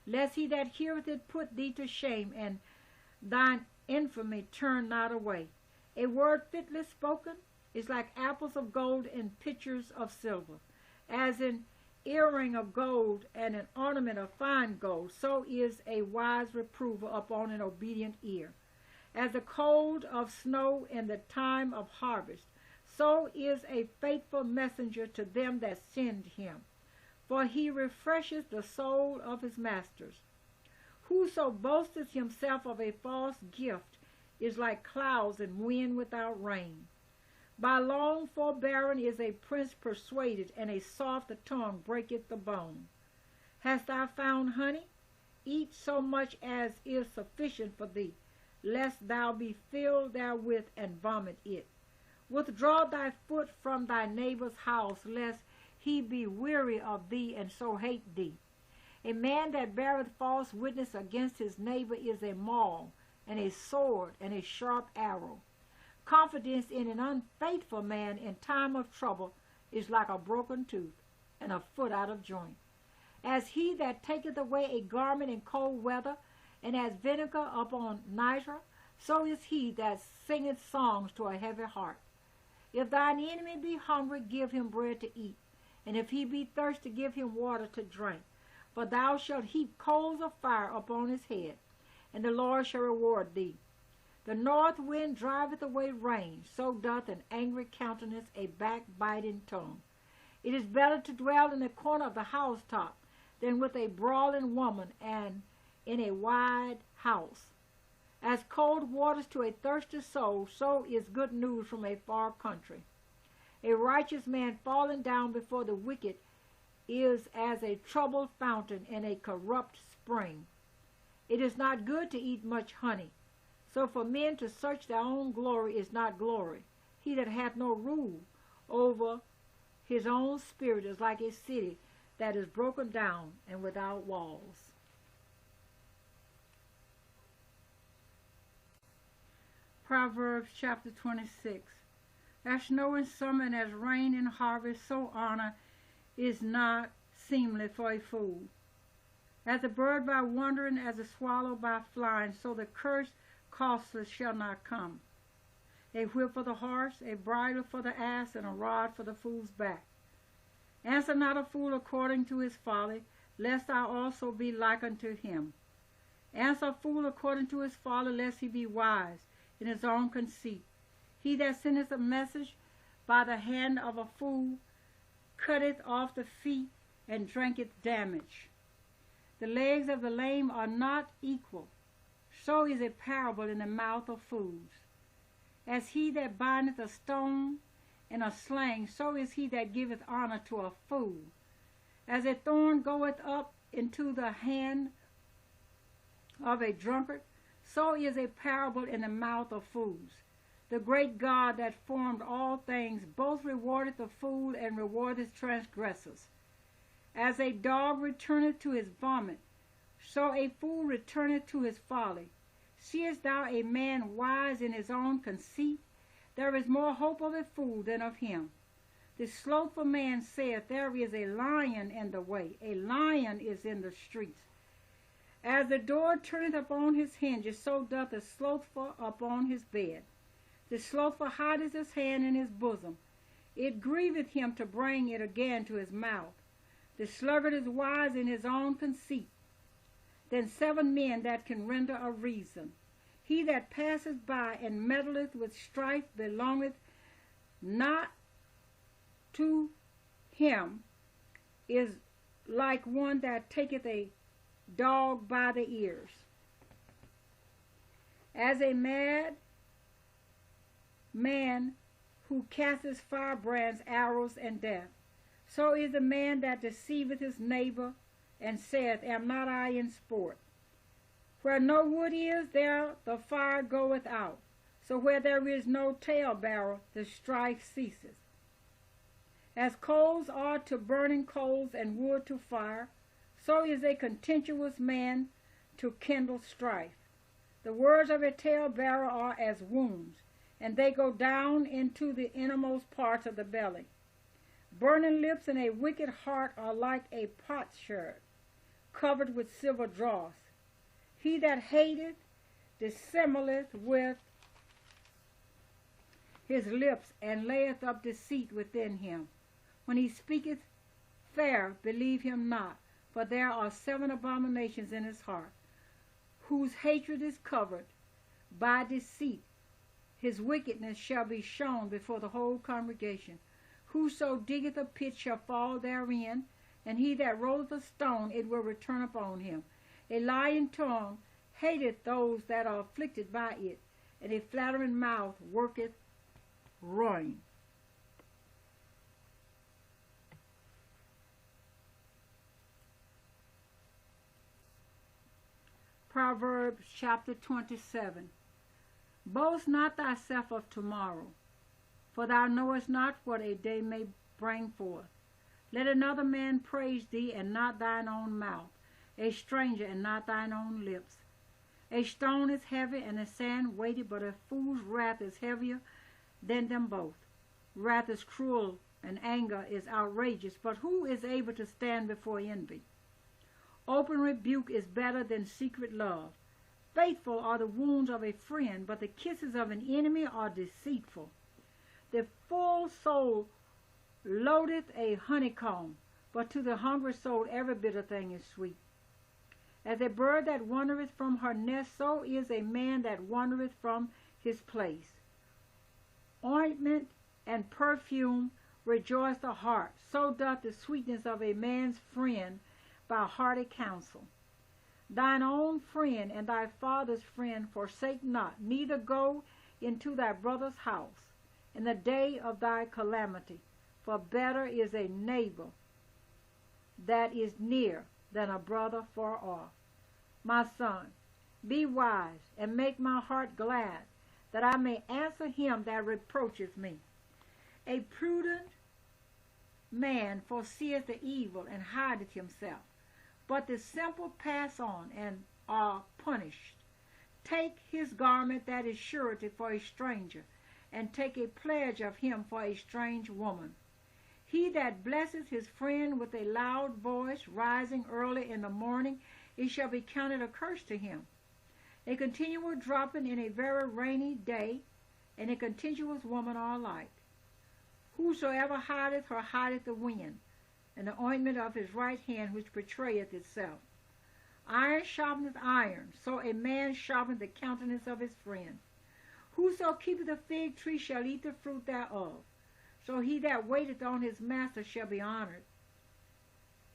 lest he that heareth it put thee to shame, and thine infamy turn not away. A word fitly spoken is like apples of gold in pitchers of silver. As an earring of gold and an ornament of fine gold, so is a wise reprover upon an obedient ear. As the cold of snow in the time of harvest, so is a faithful messenger to them that send him. For he refreshes the soul of his masters. Whoso boasteth himself of a false gift is like clouds and wind without rain. By long forbearing is a prince persuaded, and a soft tongue breaketh the bone. Hast thou found honey? Eat so much as is sufficient for thee, lest thou be filled therewith and vomit it. Withdraw thy foot from thy neighbor's house, lest he be weary of thee, and so hate thee. A man that beareth false witness against his neighbor is a maul, and a sword, and a sharp arrow. Confidence in an unfaithful man in time of trouble is like a broken tooth, and a foot out of joint. As he that taketh away a garment in cold weather, and as vinegar upon nitre, so is he that singeth songs to a heavy heart. If thine enemy be hungry, give him bread to eat, and if he be thirsty, give him water to drink. For thou shalt heap coals of fire upon his head, and the Lord shall reward thee. The north wind driveth away rain, so doth an angry countenance a backbiting tongue. It is better to dwell in the corner of the housetop than with a brawling woman and in a wide house. As cold waters to a thirsty soul, so is good news from a far country. A righteous man falling down before the wicked is as a troubled fountain in a corrupt spring. It is not good to eat much honey. So for men to search their own glory is not glory. He that hath no rule over his own spirit is like a city that is broken down and without walls. Proverbs chapter 26. As snow in summer and as rain in harvest, so honor is not seemly for a fool. As a bird by wandering, as a swallow by flying, so the curse costless shall not come. A whip for the horse, a bridle for the ass, and a rod for the fool's back. Answer not a fool according to his folly, lest thou also be like unto him. Answer a fool according to his folly, lest he be wise in his own conceit. He that sendeth a message by the hand of a fool cutteth off the feet and drinketh damage. The legs of the lame are not equal, so is a parable in the mouth of fools. As he that bindeth a stone in a sling, so is he that giveth honor to a fool. As a thorn goeth up into the hand of a drunkard, so is a parable in the mouth of fools. The great God that formed all things both rewardeth the fool and rewardeth transgressors. As a dog returneth to his vomit, so a fool returneth to his folly. Seest thou a man wise in his own conceit? There is more hope of a fool than of him. The slothful man saith, there is a lion in the way, a lion is in the streets. As the door turneth upon his hinges, so doth the slothful upon his bed. The slothful hideth his hand in his bosom. It grieveth him to bring it again to his mouth. The sluggard is wise in his own conceit than 7 men that can render a reason. He that passeth by and meddleth with strife belongeth not to him, is like one that taketh a dog by the ears. As a mad man who casteth firebrands, arrows, and death, so is the man that deceiveth his neighbor, and saith, am not I in sport? Where no wood is, there the fire goeth out. So where there is no talebearer, the strife ceaseth. As coals are to burning coals, and wood to fire, so is a contentious man to kindle strife. The words of a talebearer are as wounds, and they go down into the innermost parts of the belly. Burning lips and a wicked heart are like a potsherd covered with silver dross. He that hateth dissembleth with his lips, and layeth up deceit within him. When he speaketh fair, believe him not, for there are 7 abominations in his heart, whose hatred is covered by deceit. His wickedness shall be shown before the whole congregation. Whoso diggeth a pit shall fall therein, and he that rolleth a stone, it will return upon him. A lying tongue hateth those that are afflicted by it, and a flattering mouth worketh ruin. Proverbs chapter 27. Boast not thyself of tomorrow, for thou knowest not what a day may bring forth. Let another man praise thee, and not thine own mouth, a stranger, and not thine own lips. A stone is heavy, and a sand weighty, but a fool's wrath is heavier than them both. Wrath is cruel, and anger is outrageous, but who is able to stand before envy? Open rebuke is better than secret love. Faithful are the wounds of a friend, but the kisses of an enemy are deceitful. The full soul loadeth a honeycomb, but to the hungry soul every bitter thing is sweet. As a bird that wandereth from her nest, so is a man that wandereth from his place. Ointment and perfume rejoice the heart, so doth the sweetness of a man's friend by hearty counsel. Thine own friend and thy father's friend forsake not, neither go into thy brother's house in the day of thy calamity. For better is a neighbor that is near than a brother far off. My son, be wise, and make my heart glad, that I may answer him that reproacheth me. A prudent man foreseeth the evil, and hideth himself, but the simple pass on and are punished. take his garment that is surety for a stranger, and take a pledge of him for a strange woman. He that blesses his friend with a loud voice, rising early in the morning, it shall be counted a curse to him. A continual dropping in a very rainy day, and a continuous woman are alike. Whosoever hideth her hideth the wind, and the ointment of his right hand which betrayeth itself. Iron sharpeneth iron, so a man sharpeneth the countenance of his friend. Whoso keepeth the fig tree shall eat the fruit thereof, so he that waiteth on his master shall be honored.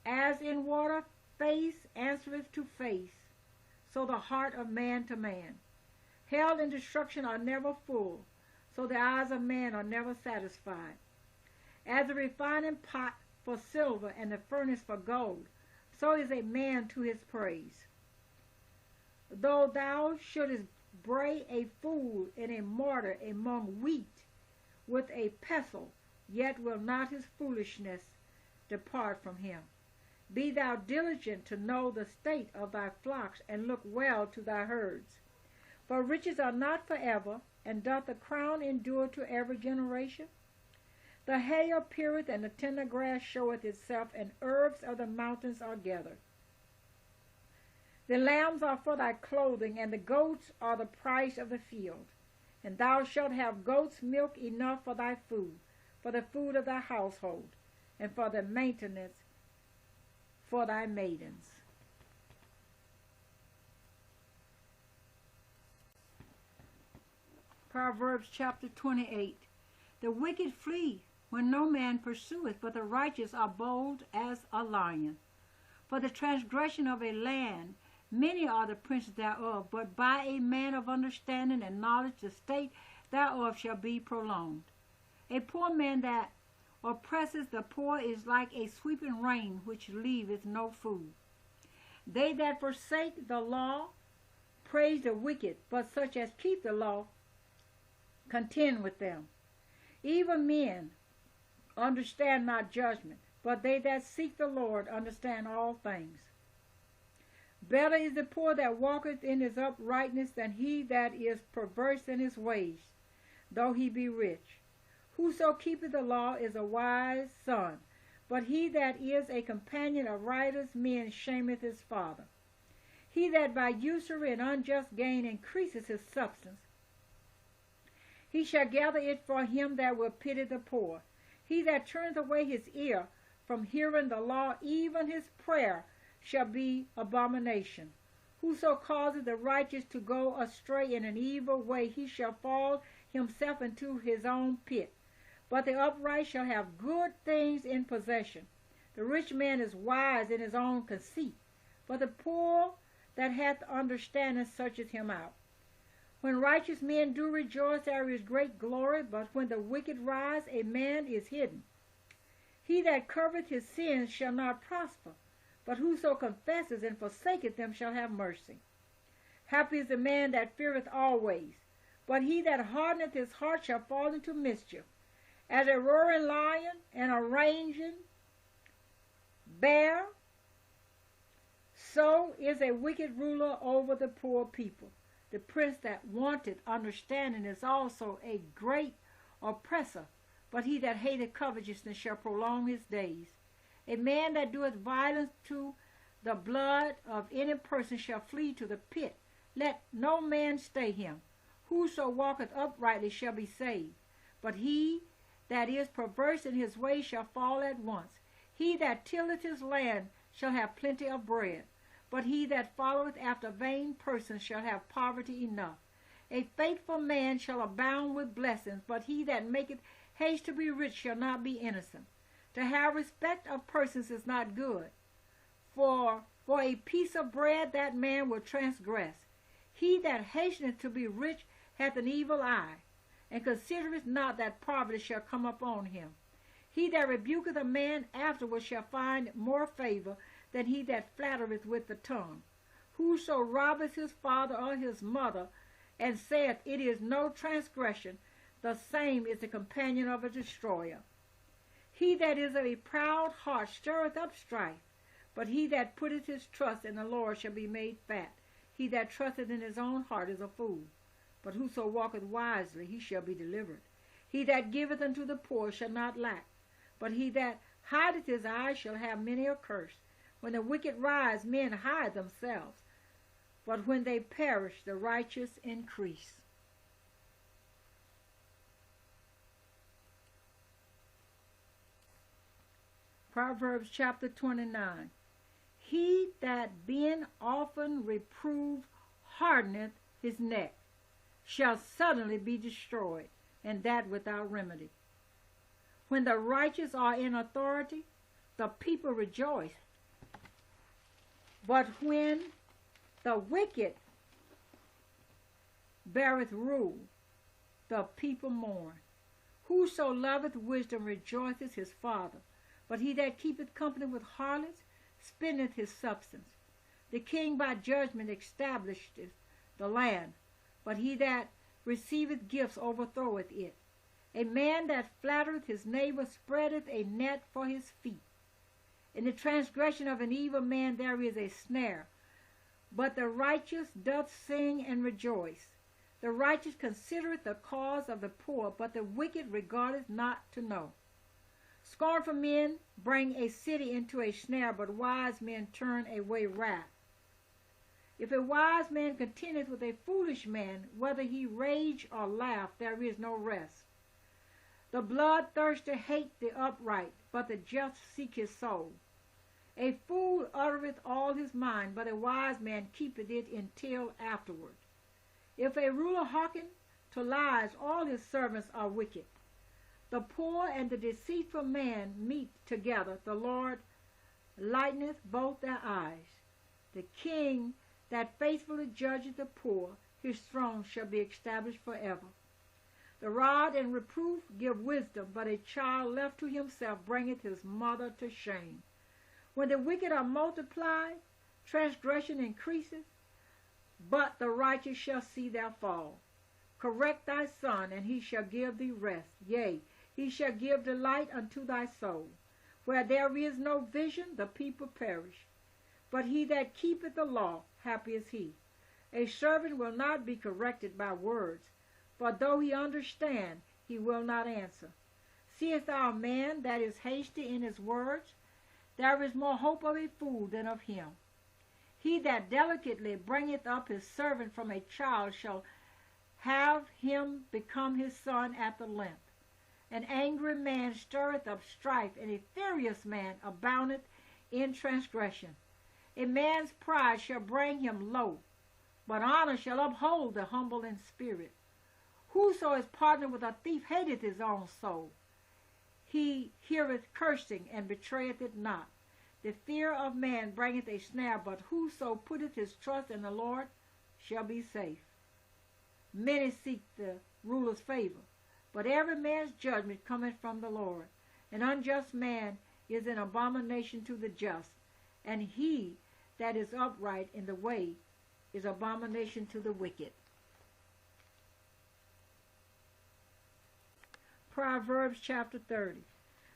As in water face answereth to face, so the heart of man to man. Hell and destruction are never full, so the eyes of man are never satisfied. As the refining pot for silver and the furnace for gold, so is a man to his praise. Though thou shouldest bray a fool in a mortar among wheat with a pestle, yet will not his foolishness depart from him. Be thou diligent to know the state of thy flocks, and look well to thy herds. For riches are not forever, and doth the crown endure to every generation? The hay appeareth, and the tender grass showeth itself, and herbs of the mountains are gathered. The lambs are for thy clothing, and the goats are the price of the field. And thou shalt have goats' milk enough for thy food, for the food of thy household, and for the maintenance for thy maidens. Proverbs chapter 28. The wicked flee when no man pursueth, but the righteous are bold as a lion. For the transgression of a land, many are the princes thereof, but by a man of understanding and knowledge the state thereof shall be prolonged. A poor man that oppresses the poor is like a sweeping rain which leaveth no food. They that forsake the law praise the wicked, but such as keep the law contend with them. Evil men understand not judgment, but they that seek the Lord understand all things. Better is the poor that walketh in his uprightness than he that is perverse in his ways, though he be rich. Whoso keepeth the law is a wise son, but he that is a companion of riotous men shameth his father. He that by usury and unjust gain increases his substance, he shall gather it for him that will pity the poor. He that turneth away his ear from hearing the law, even his prayer shall be abomination. Whoso causeth the righteous to go astray in an evil way, he shall fall himself into his own pit. But the upright shall have good things in possession. The rich man is wise in his own conceit, but the poor that hath understanding searcheth him out. When righteous men do rejoice, there is great glory, but when the wicked rise, a man is hidden. He that covereth his sins shall not prosper, but whoso confesseth and forsaketh them shall have mercy. Happy is the man that feareth always, but he that hardeneth his heart shall fall into mischief. As a roaring lion and a raging bear, so is a wicked ruler over the poor people. The prince that wanteth understanding is also a great oppressor, but he that hateth covetousness shall prolong his days. A man that doeth violence to the blood of any person shall flee to the pit. Let no man stay him. Whoso walketh uprightly shall be saved, but he that is perverse in his way shall fall at once. He that tilleth his land shall have plenty of bread, but he that followeth after vain persons shall have poverty enough. A faithful man shall abound with blessings, but he that maketh haste to be rich shall not be innocent. To have respect of persons is not good, for a piece of bread that man will transgress. He that hasteneth to be rich hath an evil eye, and considereth not that poverty shall come upon him. He that rebuketh a man afterward shall find more favor than he that flattereth with the tongue. Whoso robbeth his father or his mother, and saith, it is no transgression, the same is the companion of a destroyer. He that is of a proud heart stirreth up strife, but he that putteth his trust in the Lord shall be made fat. He that trusteth in his own heart is a fool, but whoso walketh wisely, he shall be delivered. He that giveth unto the poor shall not lack, but he that hideth his eyes shall have many a curse. When the wicked rise, men hide themselves, but when they perish, the righteous increase. Proverbs chapter 29. He that being often reproved hardeneth his neck shall suddenly be destroyed, and that without remedy. When the righteous are in authority, the people rejoice. But when the wicked beareth rule, the people mourn. Whoso loveth wisdom rejoiceth his father, but he that keepeth company with harlots spendeth his substance. The king by judgment establisheth the land, but he that receiveth gifts overthroweth it. A man that flattereth his neighbor spreadeth a net for his feet. In the transgression of an evil man there is a snare, but the righteous doth sing and rejoice. The righteous considereth the cause of the poor, but the wicked regardeth not to know. Scornful men bring a city into a snare, but wise men turn away wrath. If a wise man contendeth with a foolish man, whether he rage or laugh, there is no rest. The bloodthirsty hate the upright, but the just seek his soul. A fool uttereth all his mind, but a wise man keepeth it until afterward. If a ruler hearken to lies, all his servants are wicked. The poor and the deceitful man meet together. The Lord lighteneth both their eyes. The king that faithfully judgeth the poor, his throne shall be established forever. The rod and reproof give wisdom, but a child left to himself bringeth his mother to shame. When the wicked are multiplied, transgression increaseth, but the righteous shall see their fall. Correct thy son, and he shall give thee rest. Yea, he shall give delight unto thy soul. Where there is no vision, the people perish. But he that keepeth the law, happy is he. A servant will not be corrected by words, for though he understand, he will not answer. Seest thou a man that is hasty in his words? There is more hope of a fool than of him. He that delicately bringeth up his servant from a child shall have him become his son at the length. An angry man stirreth up strife, and a furious man aboundeth in transgression. A man's pride shall bring him low, but honor shall uphold the humble in spirit. Whoso is partnered with a thief hateth his own soul. He heareth cursing, and betrayeth it not. The fear of man bringeth a snare, but whoso putteth his trust in the Lord shall be safe. Many seek the ruler's favor, but every man's judgment cometh from the Lord. An unjust man is an abomination to the just, and he that is upright in the way is abomination to the wicked. Proverbs chapter 30.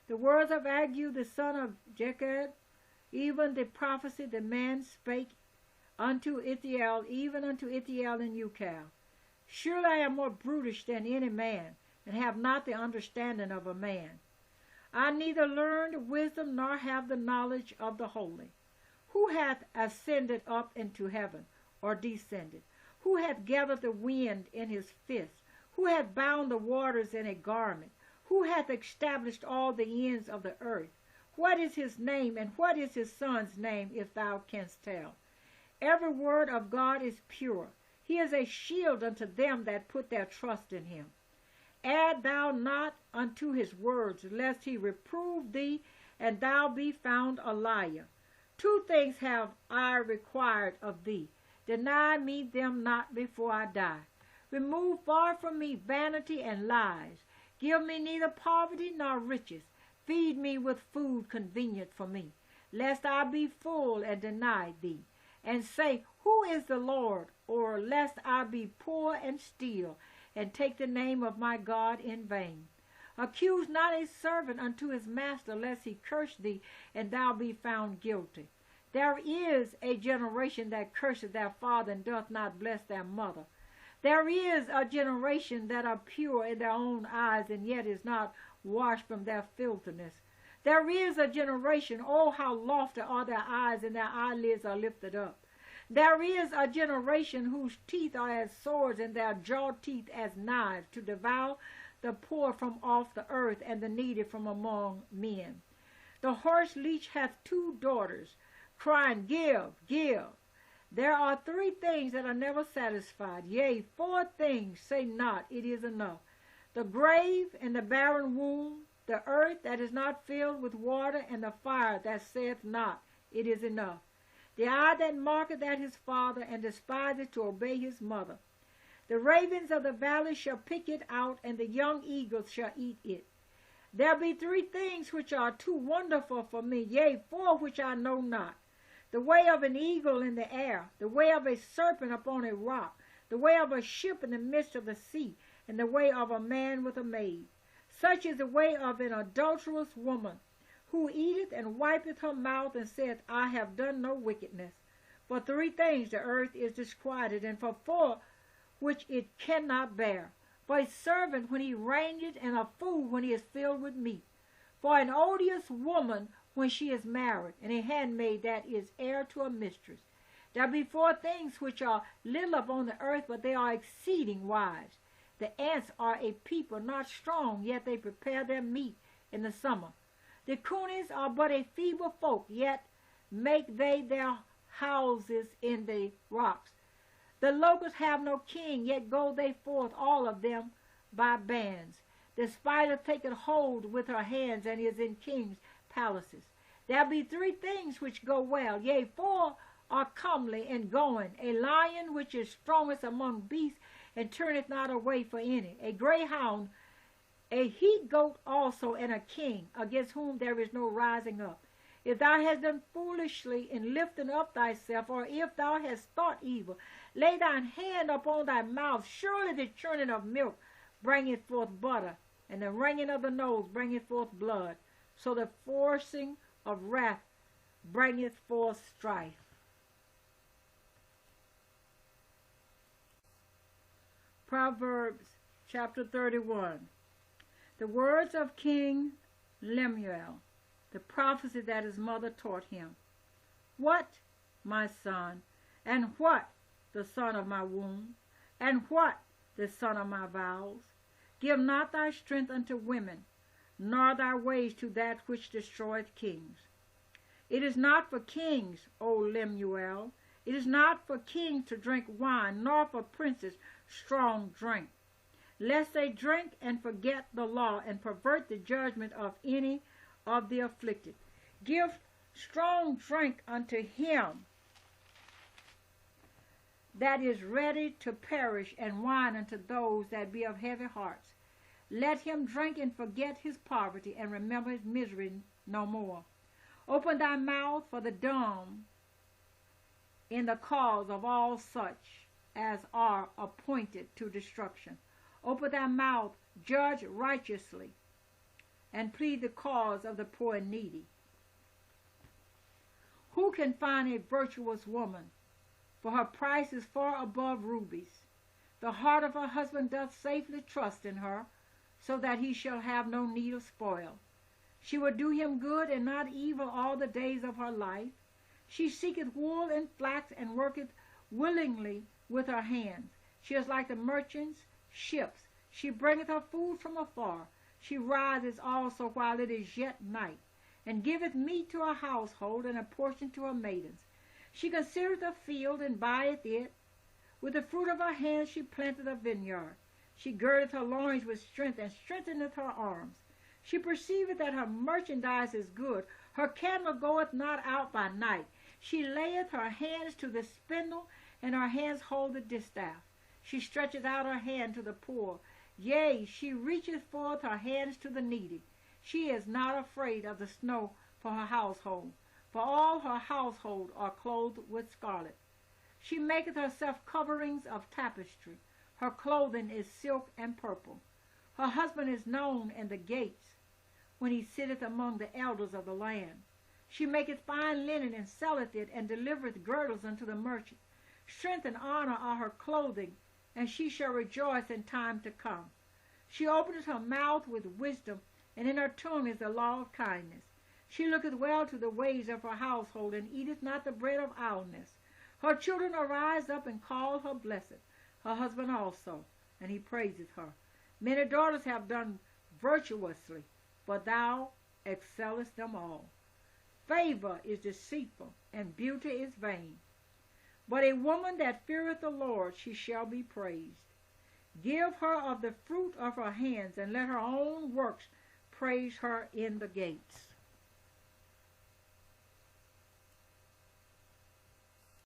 The words of Agu the son of Jechad, even the prophecy the man spake unto Ithiel, even unto Ithiel in Ucal. Surely I am more brutish than any man, and have not the understanding of a man. I neither learned wisdom nor have the knowledge of the holy. Who hath ascended up into heaven, or descended? Who hath gathered the wind in his fist? Who hath bound the waters in a garment? Who hath established all the ends of the earth? What is his name, and what is his son's name, if thou canst tell? Every word of God is pure. He is a shield unto them that put their trust in him. Add thou not unto his words, lest he reprove thee, and thou be found a liar. 2 things have I required of thee. Deny me them not before I die. Remove far from me vanity and lies. Give me neither poverty nor riches. Feed me with food convenient for me, lest I be full and deny thee, and say, Who is the Lord? Or lest I be poor and steal, and take the name of my God in vain. Accuse not a servant unto his master, lest he curse thee, and thou be found guilty. There is a generation that curseth their father and doth not bless their mother. There is a generation that are pure in their own eyes, and yet is not washed from their filthiness. There is a generation, oh, how lofty are their eyes, and their eyelids are lifted up. There is a generation whose teeth are as swords, and their jaw teeth as knives, to devour the poor from off the earth, and the needy from among men. The horse leech hath 2 daughters, crying, Give, give. There are 3 things that are never satisfied, yea, 4 things say not, it is enough. The grave and the barren womb, the earth that is not filled with water, and the fire that saith not, it is enough. The eye that marketh at his father, and despiseth to obey his mother. The ravens of the valley shall pick it out, and the young eagles shall eat it. There be 3 things which are too wonderful for me, yea, 4 which I know not. The way of an eagle in the air, the way of a serpent upon a rock, the way of a ship in the midst of the sea, and the way of a man with a maid. Such is the way of an adulterous woman, who eateth and wipeth her mouth, and saith, I have done no wickedness. For 3 things the earth is disquieted, and for 4 which it cannot bear. For a servant when he reigneth, and a fool when he is filled with meat. For an odious woman when she is married, and a handmaid that is heir to a mistress. There be 4 things which are little upon the earth, but they are exceeding wise. The ants are a people not strong, yet they prepare their meat in the summer. The conies are but a feeble folk, yet make they their houses in the rocks. The locusts have no king, yet go they forth all of them by bands. The spider taketh hold with her hands, and is in kings' palaces. There be 3 things which go well, yea, 4 are comely in going. A lion which is strongest among beasts, and turneth not away for any. A greyhound, a he-goat also, and a king, against whom there is no rising up. If thou hast done foolishly in lifting up thyself, or if thou hast thought evil, lay thine hand upon thy mouth. Surely the churning of milk bringeth forth butter, and the wringing of the nose bringeth forth blood. So the forcing of wrath bringeth forth strife. Proverbs chapter 31. The words of King Lemuel, the prophecy that his mother taught him. What, my son, and what, the son of my womb, and what, the son of my vows? Give not thy strength unto women, nor thy ways to that which destroyeth kings. It is not for kings, O Lemuel, it is not for kings to drink wine, nor for princes strong drink, lest they drink and forget the law, and pervert the judgment of any of the afflicted. Give strong drink unto him that is ready to perish, and wine unto those that be of heavy hearts. Let him drink and forget his poverty, and remember his misery no more. Open thy mouth for the dumb in the cause of all such as are appointed to destruction. Open thy mouth, judge righteously, and plead the cause of the poor and needy. Who can find a virtuous woman? For her price is far above rubies. The heart of her husband doth safely trust in her, so that he shall have no need of spoil. She will do him good and not evil all the days of her life. She seeketh wool and flax, and worketh willingly with her hands. She is like the merchant's ships. She bringeth her food from afar. She riseth also while it is yet night, and giveth meat to her household, and a portion to her maidens. She considereth a field, and buyeth it. With the fruit of her hands she planteth a vineyard. She girdeth her loins with strength, and strengtheneth her arms. She perceiveth that her merchandise is good. Her candle goeth not out by night. She layeth her hands to the spindle, and her hands hold the distaff. She stretcheth out her hand to the poor. Yea, she reacheth forth her hands to the needy. She is not afraid of the snow for her household, for all her household are clothed with scarlet. She maketh herself coverings of tapestry. Her clothing is silk and purple. Her husband is known in the gates, when he sitteth among the elders of the land. She maketh fine linen, and selleth it, and delivereth girdles unto the merchant. Strength and honor are her clothing, and she shall rejoice in time to come. She openeth her mouth with wisdom, and in her tongue is the law of kindness. She looketh well to the ways of her household, and eateth not the bread of idleness. Her children arise up and call her blessed, her husband also, and he praiseth her. Many daughters have done virtuously, but thou excellest them all. Favor is deceitful, and beauty is vain. But a woman that feareth the Lord, she shall be praised. Give her of the fruit of her hands, and let her own works praise her in the gates.